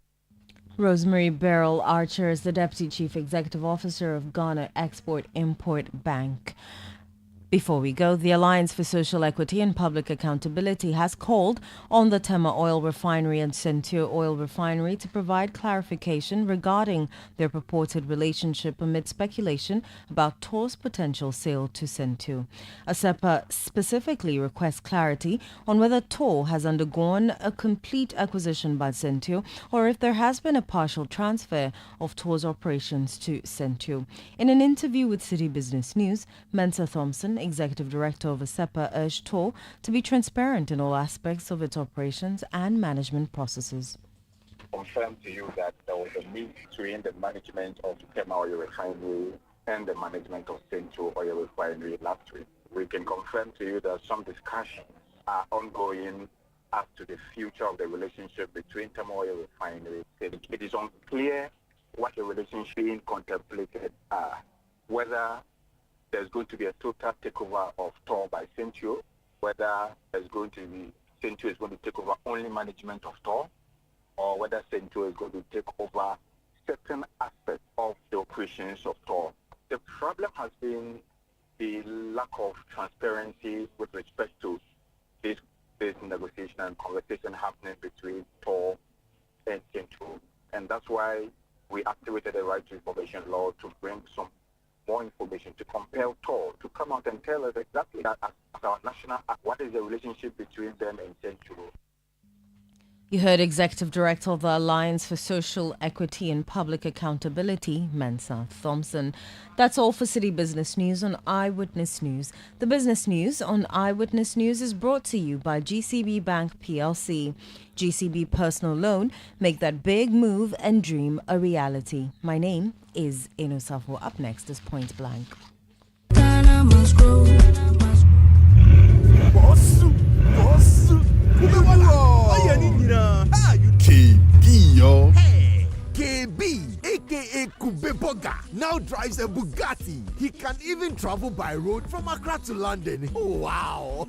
Rosemary Beryl Archer is the Deputy Chief Executive Officer of Ghana Export-Import Bank. Before we go, the Alliance for Social Equity and Public Accountability has called on the Tema Oil Refinery and Sentio Oil Refinery to provide clarification regarding their purported relationship amid speculation about TOR's potential sale to Sentio. ASEPA specifically requests clarity on whether TOR has undergone a complete acquisition by Sentio or if there has been a partial transfer of TOR's operations to Sentio. In an interview with Citi Business News, Mensa Thompson, Executive Director of ASEPA, urged TOR to be transparent in all aspects of its operations and management processes. Confirm to you that there was a meeting between the management of Tema Oil Refinery and the management of Sentio Oil Refinery last week. We can confirm to you that some discussions are ongoing as to the future of the relationship between Tema Oil Refinery. It is unclear what the relationship being contemplated are, whether there's going to be a total takeover of TOR by Sentio, whether there's going to be Sentio is going to take over only management of TOR, or whether Sentio is going to take over certain aspects of the operations of TOR. The problem has been the lack of transparency with respect to this negotiation and conversation happening between TOR and Sentio. And that's why we activated the Right to Information Law to bring some more information, to compel TOR to come out and tell us exactly that as our national act, what is the relationship between them and Sentio. You heard Executive Director of the Alliance for Social Equity and Public Accountability, Mensa Thompson. That's all for City Business News on Eyewitness News. The business news on Eyewitness News is brought to you by GCB Bank PLC. GCB Personal Loan. Make that big move and dream a reality. My name is Enosafo. Up next is Point Blank. KB, yo. Hey, KB, aka Kubeboga, now drives a Bugatti. He can even travel by road from Accra to London. Oh, wow.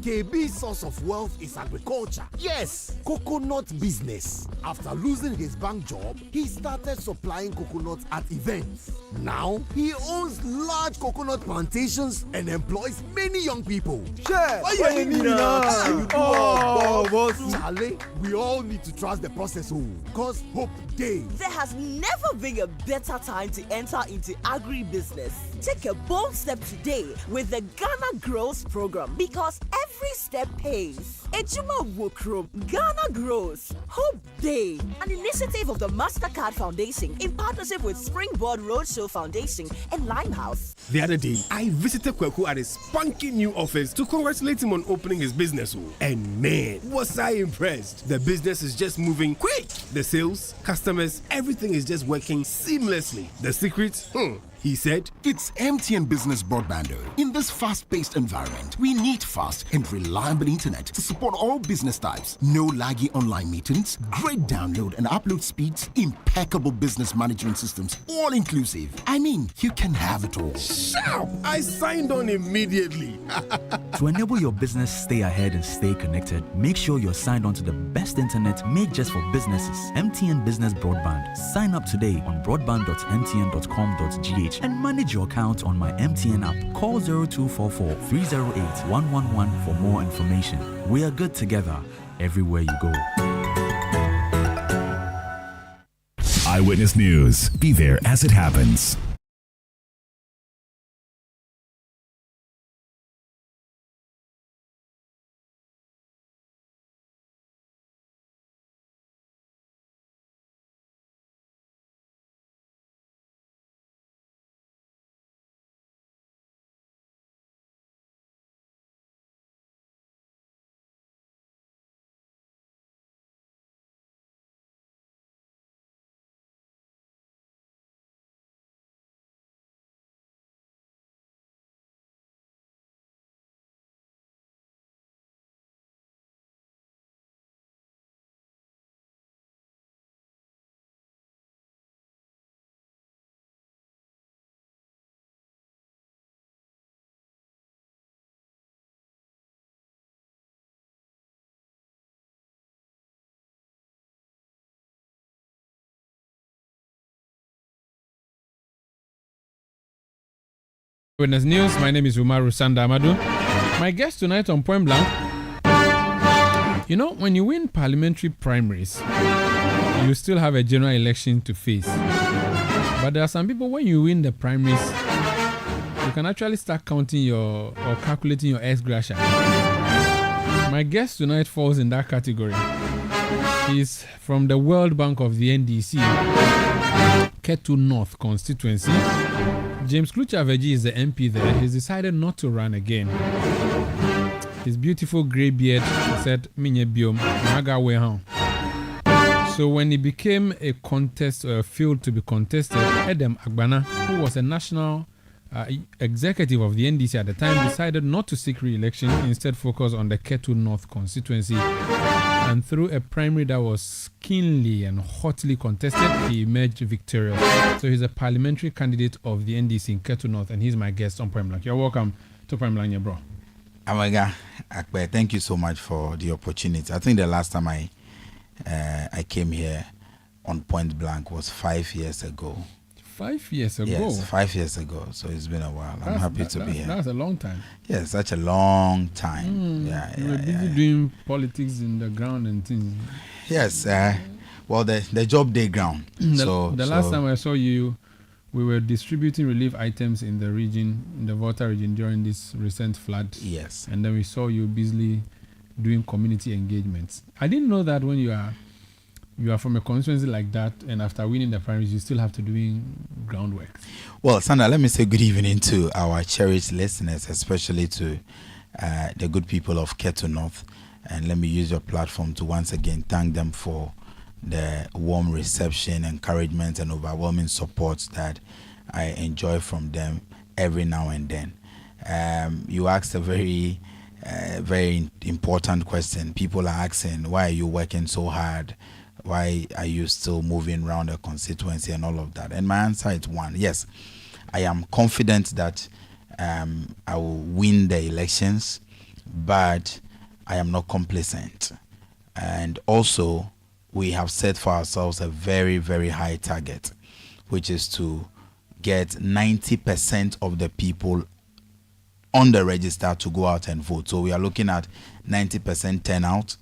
KB's source of wealth is agriculture. Yes, coconut business. After losing his bank job, he started supplying coconuts at events. Now, he owns large coconut plantations and employs many young people. Charlie, we all need to trust the process, because hope days. There has never been a better time to enter into agribusiness. Take a bold step today with the Ghana Grows program, because every step pays. Ejuma Wokrom, Ghana Grows, Hope Day, an initiative of the MasterCard Foundation in partnership with Springboard Roadshow Foundation and Limehouse. The other day, I visited Kweku at his spunky new office to congratulate him on opening his business. And man, was I impressed. The business is just moving quick. The sales, customers, everything is just working seamlessly. The secret? He said, it's MTN Business Broadband. In this fast-paced environment, we need fast and reliable internet to support all business types. No laggy online meetings, great download and upload speeds, impeccable business management systems, all inclusive. I mean, you can have it all. Sharp! I signed on immediately. To enable your business stay ahead and stay connected, make sure you're signed on to the best internet made just for businesses. MTN Business Broadband. Sign up today on broadband.mtn.com.gh and manage your account on my MTN app. Call 0244 308 111 for more information. We are good together. everywhere you go. Eyewitness News. Be there as it happens. Eyewitness News. My name is Umaru Sanda Amadu. My guest tonight on Point Blank. You know, when you win parliamentary primaries, you still have a general election to face. But there are some people, when you win the primaries, you can actually start counting or calculating your ex-gratia. My guest tonight falls in that category. He's from the World Bank of the NDC, Ketu North constituency. James Kluchaveji is the MP there. He's decided not to run again. His beautiful grey beard said, Minye biom, maga wehan. So when it became a contest or a field to be contested, Edem Agbana, who was a national executive of the NDC at the time, decided not to seek re-election, instead focus on the Ketu North constituency. And through a primary that was keenly and hotly contested, he emerged victorious. So he's a parliamentary candidate of the NDC in Ketu North, and he's my guest on Point Blank. You're welcome to Point Blank, bro. Amaga Akbe, thank you so much for the opportunity. I think the last time I came here on Point Blank was 5 years ago. 5 years ago? Yes, 5 years ago. So it's been a while. I'm happy to be here. That's a long time. Yes, such a long time. You were busy doing politics in the ground and things. Yes. Well, the job day ground. The last time I saw you, we were distributing relief items in the region, in the Volta region, during this recent flood. Yes. And then we saw you busily doing community engagements. I didn't know that when you are from a constituency like that, and after winning the primaries, you still have to doing groundwork. Well, Sandra, let me say good evening to our cherished listeners, especially to the good people of Ketu North. And let me use your platform to once again thank them for the warm reception, encouragement, and overwhelming support that I enjoy from them every now and then. You asked a very important question. People are asking, why are you working so hard? Why are you still moving around the constituency and all of that? And my answer is one. Yes, I am confident that I will win the elections, but I am not complacent. And also, we have set for ourselves a very, very high target, which is to get 90% of the people on the register to go out and vote. So we are looking at 90% turnout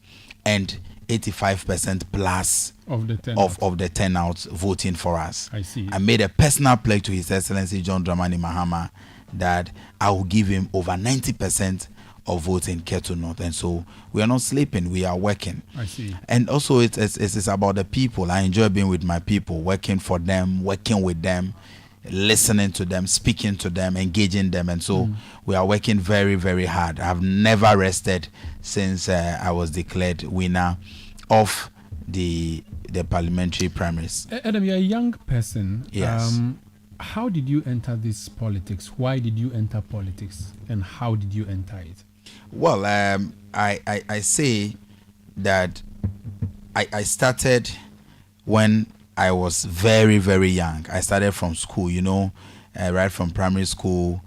and 85% plus of the turnout voting for us. I see. I made a personal pledge to His Excellency John Dramani Mahama that I will give him over 90% of votes in Ketu North. And so we are not sleeping, we are working. I see. And also it's about the people. I enjoy being with my people, working for them, working with them, listening to them, speaking to them, engaging them. And so we are working very, very hard. I've never rested since I was declared winner of the parliamentary primaries. Adam, you're a young person. Yes. How did you enter this politics? Why did you enter politics? And how did you enter it? Well, I say that I started when I was very, very young. I started from school, right from primary school.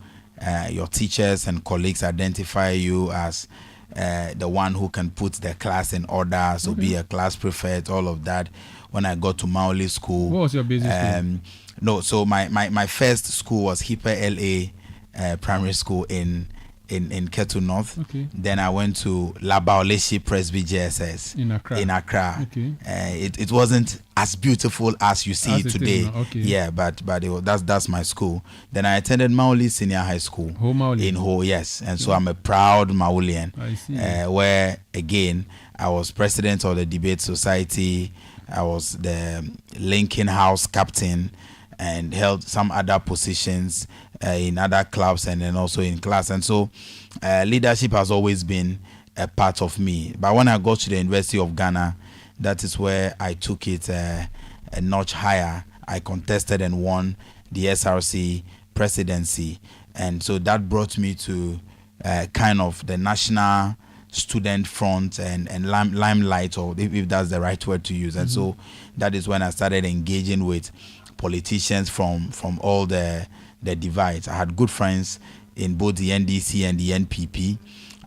Your teachers and colleagues identify you as the one who can put the class in order, so be a class prefect, all of that. When I got to Maoli School. What was your basic school? No, so my first school was Hipper LA Primary School in in Ketu North. Okay. Then I went to Labaoleshi Presby JSS in Accra. Okay. It wasn't as beautiful as you see it today. Okay. Yeah, but that's my school. Then I attended Mauli Senior High School in Ho, yes. And so I'm a proud Maulian. I see. Where again I was president of the debate society. I was the Lincoln House captain and held some other positions in other clubs and then also in class. And so leadership has always been a part of me. But when I got to the University of Ghana, that is where I took it a notch higher. I contested and won the SRC presidency. And so that brought me to kind of the national student front and limelight, or if that's the right word to use. And so that is when I started engaging with politicians from all the divides. I had good friends in both the NDC and the NPP,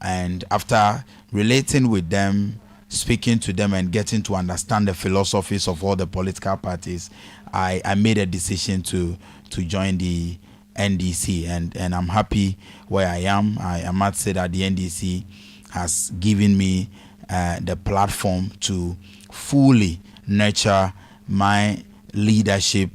and after relating with them, speaking to them and getting to understand the philosophies of all the political parties, I made a decision to join the NDC, and I'm happy where I am. I must say that the NDC has given me the platform to fully nurture my leadership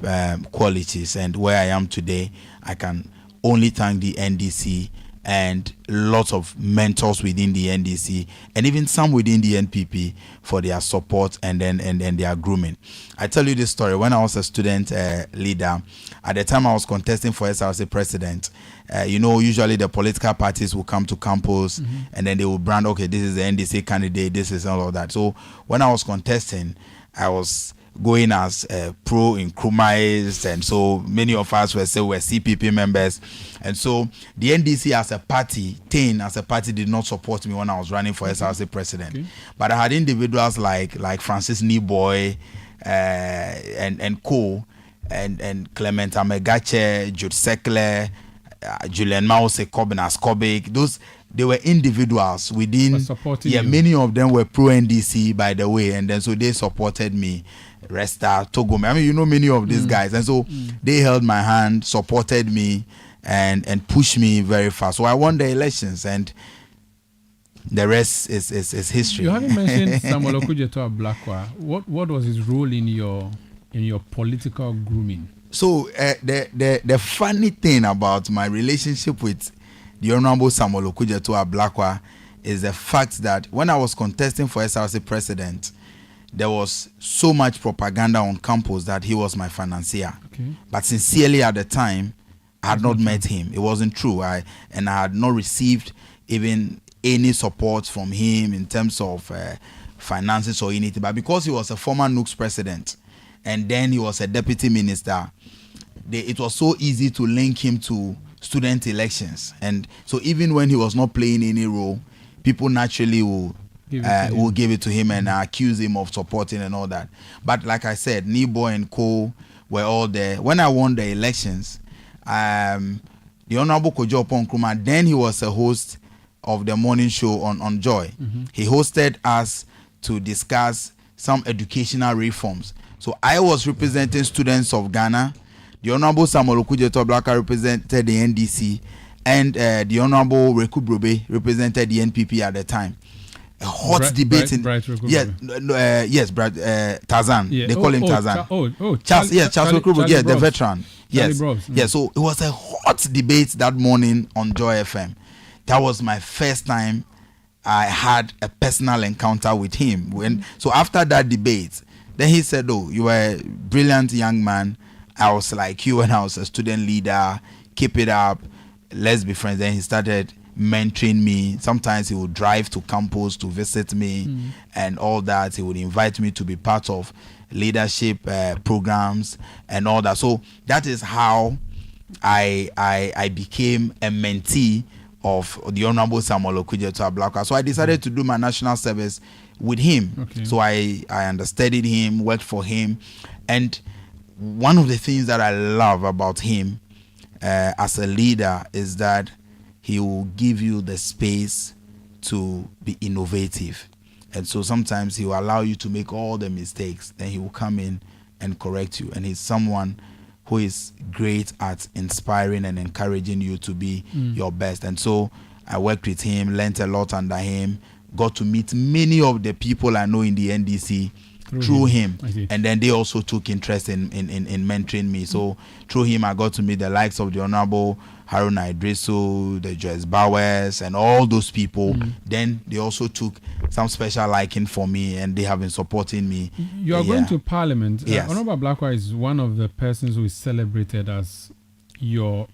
qualities, and where I am today, I can only thank the NDC and lots of mentors within the NDC and even some within the NPP for their support and their grooming. I tell you this story. When I was a student leader, at the time I was contesting for SRC president, usually the political parties will come to campus and then they will brand, okay, this is the NDC candidate, this is all of that. So when I was contesting, I was going as pro Nkrumahs, and so many of us were CPP members, and so the NDC as a party did not support me when I was running for SRC president. But I had individuals like Francis Niboy and co and Clement Amegache, Jude Sekle, Julian Mause, Kobenas Kobik. Those, they were individuals within. Many of them were pro NDC, by the way, and then so they supported me. Resta, Togome. I mean, many of these guys, and so they held my hand, supported me, and pushed me very fast. So I won the elections, and the rest is history. You haven't mentioned Samuel Okudzeto Ablakwa. What was his role in your political grooming? So the funny thing about my relationship with the Honorable Samuel Okudzeto Ablakwa is the fact that when I was contesting for SRC president, there was so much propaganda on campus that he was my financier. Okay. But sincerely at the time, I had not met him. It wasn't true. I had not received even any support from him in terms of finances or anything. But because he was a former NUCS president and then he was a deputy minister, it was so easy to link him to student elections. And so even when he was not playing any role, people naturally will give it to him and accuse him of supporting and all that. But like I said, Nibo and Co were all there. When I won the elections, the Honorable Kojo Nkrumah, then he was a host of the morning show on Joy. He hosted us to discuss some educational reforms. So I was representing students of Ghana. The Honorable Samuel Okudzeto Ablakwa represented the NDC, and the Honorable Reku Brobe represented the NPP at the time. A hot debate in Tarzan. Yeah. They call him Tarzan. Charles Reku, yes, the veteran. Yes, So it was a hot debate that morning on Joy FM. That was my first time I had a personal encounter with him. So after that debate, then he said, "Oh, you were a brilliant young man. I was like you when I was a student leader. Keep it up. Let's be friends." Then he started mentoring me. Sometimes he would drive to campus to visit me and all that. He would invite me to be part of leadership programs and all that. So that is how I became a mentee of the Honorable Samuel Okudzeto Ablakwa. So I decided to do my national service with him. Okay. So I understudied him, worked for him, and one of the things that I love about him as a leader is that he will give you the space to be innovative. And so sometimes he will allow you to make all the mistakes. Then he will come in and correct you. And he's someone who is great at inspiring and encouraging you to be your best. And so I worked with him, learned a lot under him, got to meet many of the people I know in the NDC through him. And then they also took interest in mentoring me. So through him, I got to meet the likes of the Honorable Haruna Idrisu, the Joyce Bowers, and all those people. Then they also took some special liking for me, and they have been supporting me. You are going to Parliament. Yes. Honorable Blackwell is one of the persons who is celebrated as your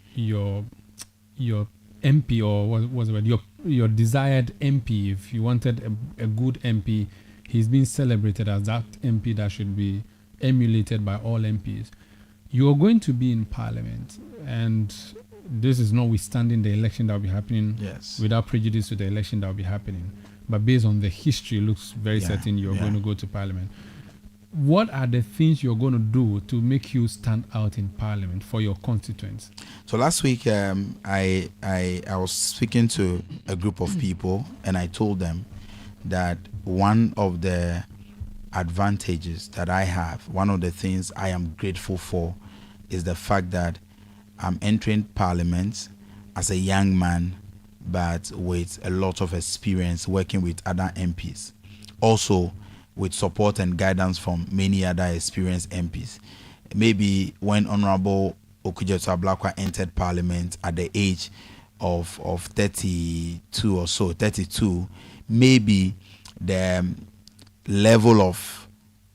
MP, or what was it? Your desired MP. If you wanted a good MP, he's been celebrated as that MP that should be emulated by all MPs. You are going to be in Parliament, and this is notwithstanding the election that will be happening, without prejudice to the election that will be happening. But based on the history, it looks very certain you're going to go to Parliament. What are the things you're going to do to make you stand out in Parliament for your constituents? So last week, I was speaking to a group of people, and I told them that one of the advantages that I have, one of the things I am grateful for, is the fact that I'm entering Parliament as a young man, but with a lot of experience working with other MPs. Also, with support and guidance from many other experienced MPs. Maybe when Honorable Okudzeto Ablakwa entered Parliament at the age of 32 or so, 32, maybe the level of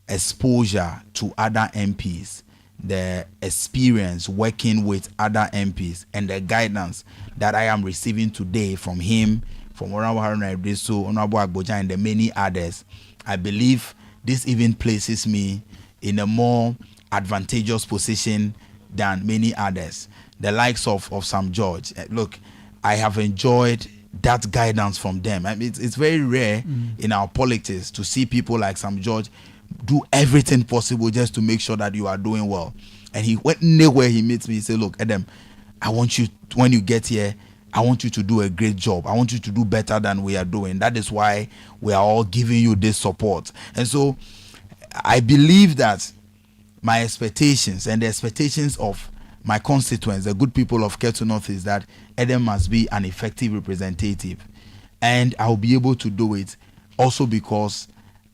exposure to other MPs, the experience working with other MPs, and the guidance that I am receiving today from him, from Honorable Haruna Idrisu, Honorable Agboja, and the many others, I believe this even places me in a more advantageous position than many others. The likes of Sam George. Look, I have enjoyed that guidance from them. I mean, it's very rare in our politics to see people like Sam George do everything possible just to make sure that you are doing well. And he went anywhere he meets me, he said, look, Adam, I want you, when you get here, I want you to do a great job. I want you to do better than we are doing. That is why we are all giving you this support. And so I believe that my expectations and the expectations of my constituents, the good people of Ketu North, is that Adam must be an effective representative. And I'll be able to do it also because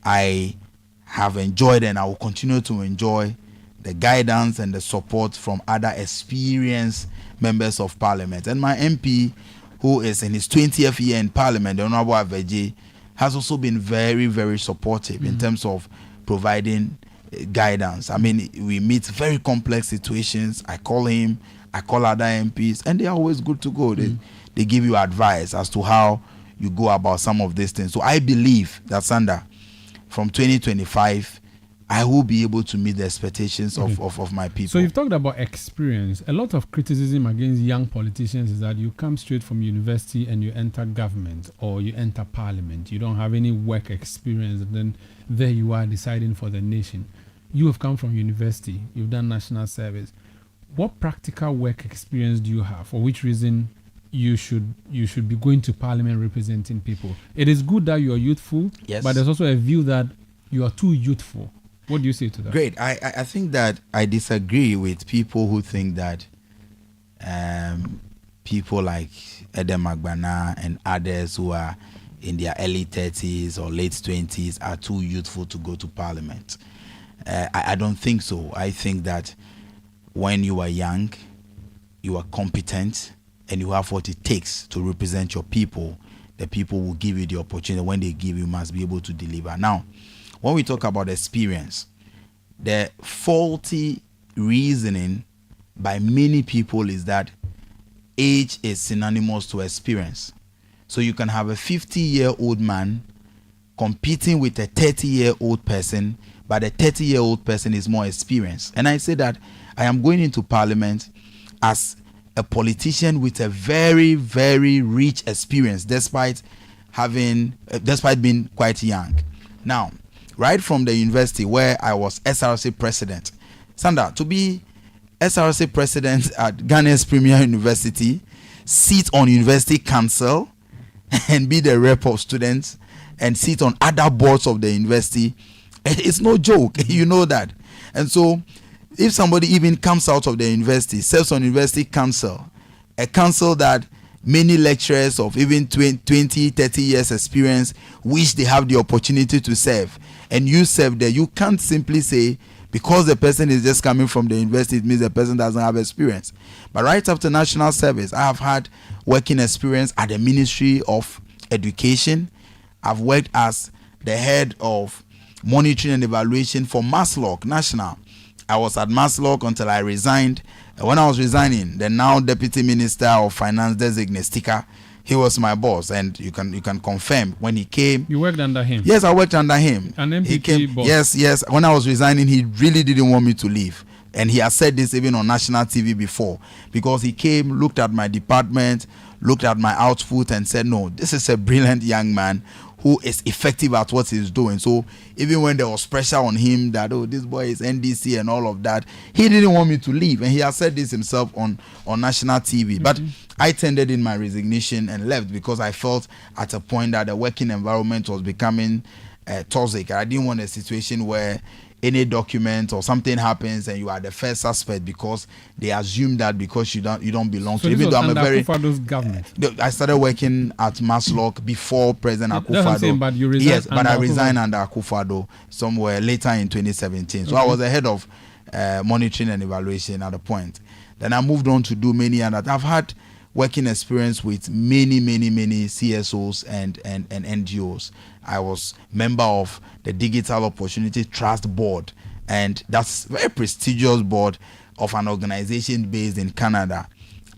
I have enjoyed and I will continue to enjoy the guidance and the support from other experienced members of Parliament. And my MP, who is in his 20th year in Parliament, the Honorable Aveji, has also been very, very supportive in terms of providing guidance. I mean, we meet very complex situations. I call him, I call other MPs, and they're always good to go. They give you advice as to how you go about some of these things. So I believe that, Sanda, from 2025, I will be able to meet the expectations of my people. So you've talked about experience. A lot of criticism against young politicians is that you come straight from university and you enter government or you enter Parliament. You don't have any work experience, and then there you are deciding for the nation. You have come from university. You've done national service. What practical work experience do you have? For which reason you should be going to Parliament representing people? It is good that you are youthful, but there's also a view that you are too youthful. What do you say to that? Great. I think that I disagree with people who think that people like Edem Agbana and others who are in their early 30s or late 20s are too youthful to go to Parliament. I don't think so. I think that when you are young, you are competent, and you have what it takes to represent your people. The people will give you the opportunity. When they give, you must be able to deliver. Now, when we talk about experience, the faulty reasoning by many people is that age is synonymous to experience. So you can have a 50-year-old man competing with a 30-year-old person, but a 30-year-old person is more experienced. And I say that I am going into Parliament as a politician with a very, very rich experience, despite being quite young. Now, right from the university where I was SRC president, Sanda, to be SRC president at Ghana's premier university, sit on university council, and be the rep of students, and sit on other boards of the university, it's no joke. You know that. And so, if somebody even comes out of the university, serves on university council, a council that many lecturers of even 20, 30 years experience wish they have the opportunity to serve, and you serve there. You can't simply say because the person is just coming from the university, it means the person doesn't have experience. But right after national service, I have had working experience at the Ministry of Education. I've worked as the head of monitoring and evaluation for Maslock National. I was at Maslock until I resigned. When I was resigning, the now Deputy Minister of Finance designate Sticker, he was my boss, and you can confirm when he came. You worked under him? Yes, I worked under him. An MPP he came, boss? Yes. When I was resigning, he really didn't want me to leave. And he has said this even on national TV before, because he came, looked at my department, looked at my output and said, no, this is a brilliant young man who is effective at what he's doing. So even when there was pressure on him that, oh, this boy is NDC and all of that, he didn't want me to leave. And he has said this himself on national TV. But I tendered in my resignation and left because I felt at a point that the working environment was becoming toxic. I didn't want a situation where any document or something happens and you are the first suspect because they assume that because you don't belong so to. Even though I'm a very Akufo-Addo's government. I started working at Maslock before President Akufo-Addo. That's what I'm saying, but you resigned. Yes, but I resigned under Akufo-Addo somewhere later in 2017. So I was the head of monitoring and evaluation at a point. Then I moved on to do many others. I've had working experience with many CSOs and NGOs. I was member of the Digital Opportunity Trust Board, and that's a very prestigious board of an organization based in Canada.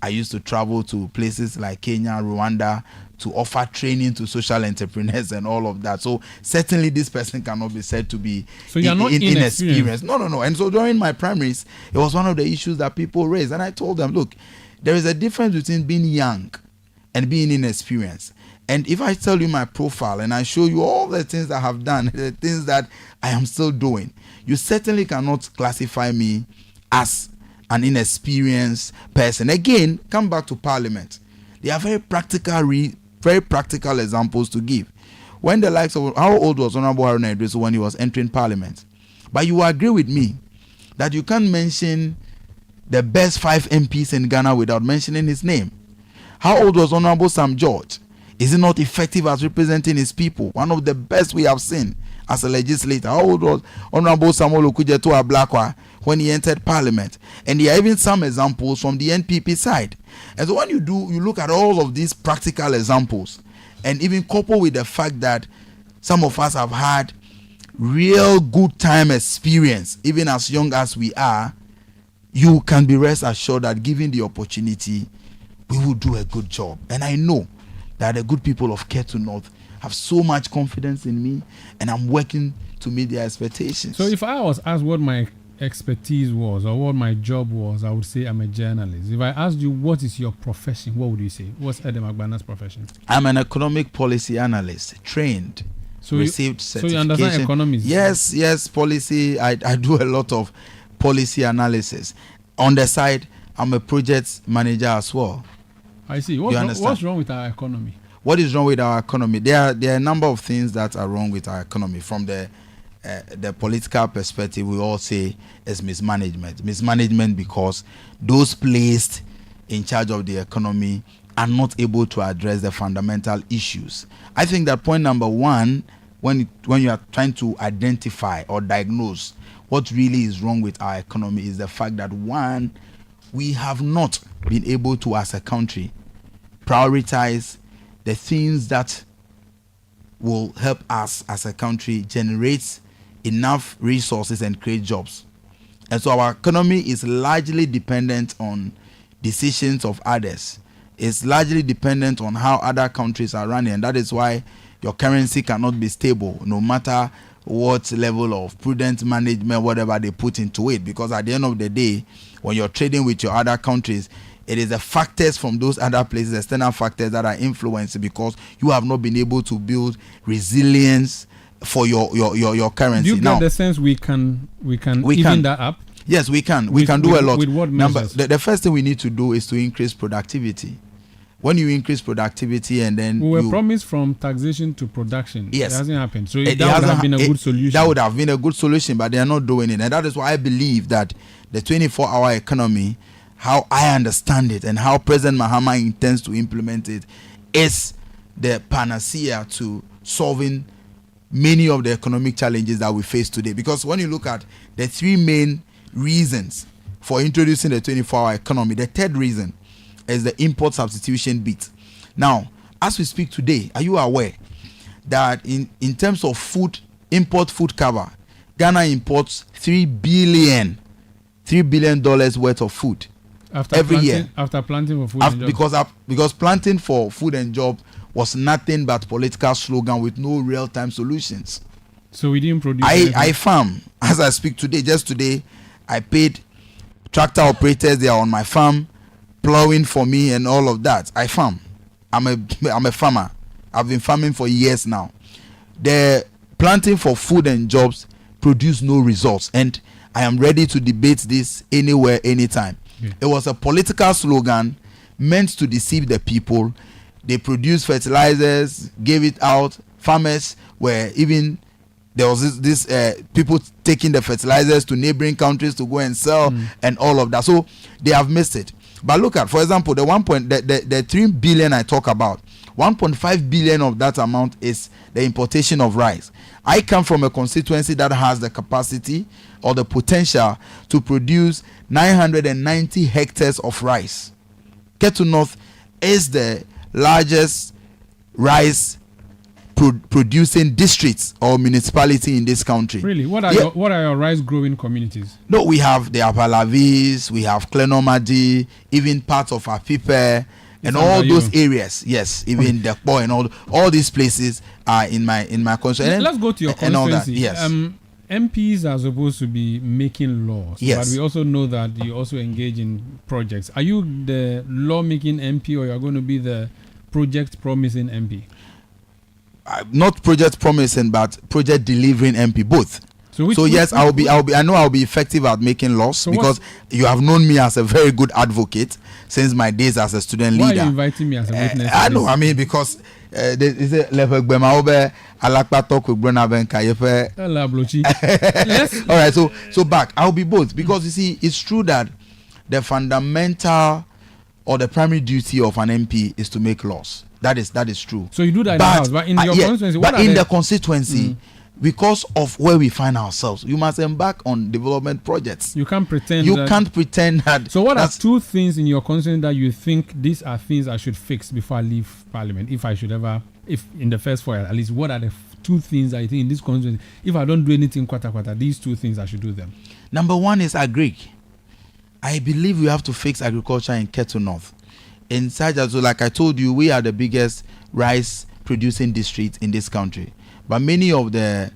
I used to travel to places like Kenya, Rwanda to offer training to social entrepreneurs and all of that. So certainly this person cannot be said to be inexperienced. No. And so during my primaries, it was one of the issues that people raised. And I told them, look, there is a difference between being young and being inexperienced. And if I tell you my profile and I show you all the things I have done, the things that I am still doing, you certainly cannot classify me as an inexperienced person. Again, come back to Parliament. There are very practical examples to give. When the likes of, how old was Honorable Haruna Idrisu when he was entering Parliament? But you agree with me that you can't mention the best 5 MPs in Ghana without mentioning his name. How old was Honorable Sam George? Is he not effective as representing his people? One of the best we have seen as a legislator. How old was Honorable Samuel Okujeto Ablakwa when he entered Parliament? And there are even some examples from the NPP side. And so when you look at all of these practical examples, and even couple with the fact that some of us have had real good time experience, even as young as we are, you can be rest assured that given the opportunity, we will do a good job. And I know that the good people of Ketu North have so much confidence in me, and I'm working to meet their expectations. So if I was asked what my expertise was or what my job was, I would say I'm a journalist. If I asked you what is your profession, what would you say? What's Edem Agbana's profession? I'm an economic policy analyst, trained, received certification. So you understand economics? Yes, policy. I do a lot of policy analysis. On the side, I'm a project manager as well. I see. What's wrong with our economy? What is wrong with our economy? There are a number of things that are wrong with our economy. From the political perspective, we all say is mismanagement. Mismanagement because those placed in charge of the economy are not able to address the fundamental issues. I think that point number one, when you are trying to identify or diagnose what really is wrong with our economy, is the fact that one, we have not been able to, as a country, prioritize the things that will help us as a country generate enough resources and create jobs. And so our economy is largely dependent on decisions of others. It's largely dependent on how other countries are running, and that is why your currency cannot be stable no matter what level of prudent management, whatever they put into it. Because at the end of the day, when you're trading with your other countries, it is the factors from those other places, external factors, that are influenced because you have not been able to build resilience for your currency. Do you get the sense we can even that up? Yes, we can. We can do a lot. With what measures? The first thing we need to do is to increase productivity. When you increase productivity and then... We were promised from taxation to production. Yes. It hasn't happened. So that would have been a good solution. That would have been a good solution, but they are not doing it. And that is why I believe that the 24-hour economy how I understand it and how President Mahama intends to implement it, is the panacea to solving many of the economic challenges that we face today. Because when you look at the three main reasons for introducing the 24-hour economy, the third reason is the import substitution bit. Now, as we speak today, are you aware that in terms of food, import food cover, Ghana imports $3 billion worth of food every year. After planting for food and jobs. Because planting for food and jobs was nothing but political slogan with no real-time solutions. So we didn't produce. I farm as I speak today. Just today, I paid tractor operators. They are on my farm, plowing for me and all of that. I farm. I'm a farmer. I've been farming for years now. The planting for food and jobs produce no results, and I am ready to debate this anywhere, anytime. Yeah. It was a political slogan meant to deceive the people. They produced fertilizers, gave it out. Farmers were even, there was this people taking the fertilizers to neighboring countries to go and sell and all of that. So they have missed it. But look at, for example, the 3 billion I talk about, 1.5 billion of that amount is the importation of rice. I come from a constituency that has the capacity or the potential to produce 990 hectares of rice. Ketu North is the largest rice producing districts or municipality in this country. Really? What are your rice growing communities? No, we have the Apalavis, we have Klenomadi, even parts of Apipe, and all those areas. Yes, even Dekpo and all these places are in my constituency. Let's go to your constituency. Yes. MPs are supposed to be making laws, yes, but we also know that you also engage in projects. Are you the law-making MP, or you are going to be the project promising MP? Not project promising, but project delivering MP, both. So yes, I'll be. I know I'll be effective at making laws, because you have known me as a very good advocate since my days as a student leader. Why are you inviting me as a witness? I know. I mean, because is it level gbema alakpa talk with Brona Benka yefe. All right. So back. I'll be both, because you see, it's true that the fundamental or the primary duty of an MP is to make laws. That is true. So you do that in the house, but in your constituency, but in the constituency, because of where we find ourselves, you must embark on development projects. You can't pretend. Can't pretend that. So what are two things in your constituency that you think these are things I should fix before I leave Parliament? If in the first 4 years, at least, what are the two things I think in this constituency? If I don't do anything quarter, these two things I should do them. Number one is agri. I believe we have to fix agriculture in Ketu North. In Sajazo, like I told you, we are the biggest rice producing district in this country. But many of the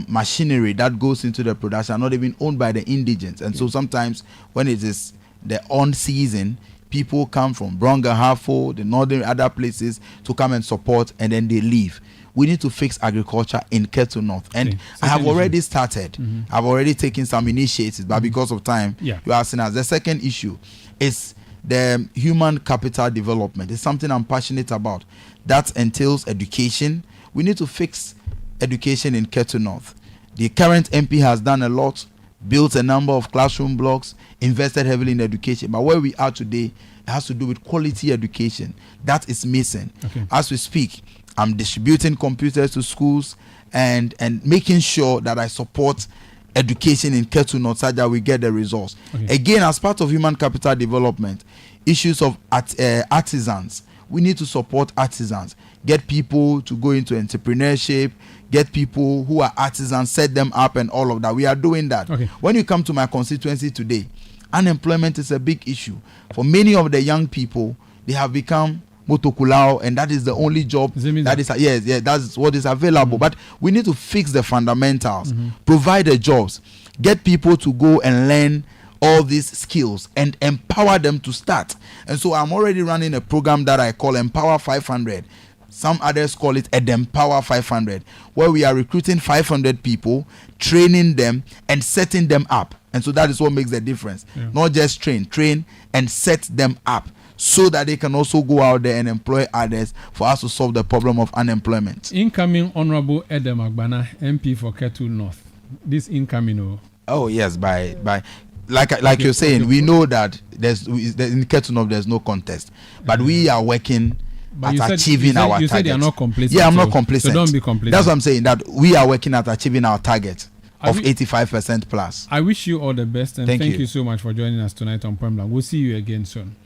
machinery that goes into the production are not even owned by the indigents. And so sometimes when it is the on season, people come from Bronga, Hafo, the northern other places to come and support, and then they leave. We need to fix agriculture in Ketu North. And I have already started. I've already taken some initiatives, but because of time, you are asking us. The second issue is the human capital development. It's something I'm passionate about. That entails education. We need to fix education in Ketu North. The current MP has done a lot, built a number of classroom blocks, invested heavily in education. But where we are today, it has to do with quality education. That is missing. As we speak, I'm distributing computers to schools and making sure that I support education in Ketu North so that we get the results. Again, as part of human capital development, issues of artisans. We need to support artisans, get people to go into entrepreneurship, get people who are artisans, set them up and all of that. We are doing that. When you come to my constituency today, unemployment is a big issue. For many of the young people, they have become motokulao, and that is the only job that is that's what is available. But we need to fix the fundamentals, provide the jobs, get people to go and learn all these skills and empower them to start. And so I'm already running a program that I call Empower 500. Some others call it Empower 500, where we are recruiting 500 people, training them and setting them up. And so that is what makes the difference. Not just train and set them up, so that they can also go out there and employ others for us to solve the problem of unemployment. Incoming Honorable Edem Agbana, MP for Ketu North. This incoming. Oh yes, by like you're saying, we know that in Ketunov there's no contest, but we are working at achieving our target. You said you are not complacent. Yeah, I'm not complacent. So don't be complacent. That's what I'm saying, that we are working at achieving our target of 85% plus. I wish you all the best, and thank you so much for joining us tonight on Point Blank. We'll see you again soon.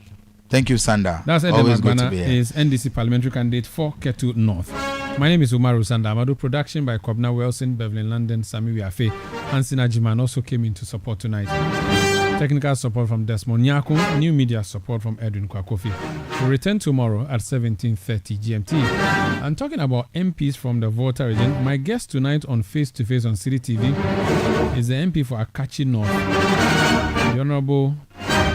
Thank you, Sanda. That's Edem Always good to Agbana, be here. is NDC parliamentary candidate for Ketu North. My name is Umaru Sanda Amadu. Production by Kobna Wilson, Beverly London, Sami Wiafe, Hansin Ajiman also came in to support tonight. Technical support from Desmond Nyako, new media support from Edwin Kwakofi. We'll return tomorrow at 17:30 GMT. I'm talking about MPs from the Volta region. My guest tonight on Face to Face on City TV is the MP for Akachi North, the Honorable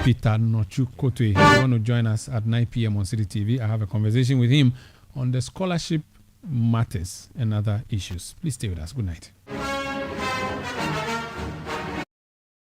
Peter Nochu Kotwe. You want to join us at 9 p.m. on City TV? I have a conversation with him on the scholarship matters and other issues. Please stay with us. Good night.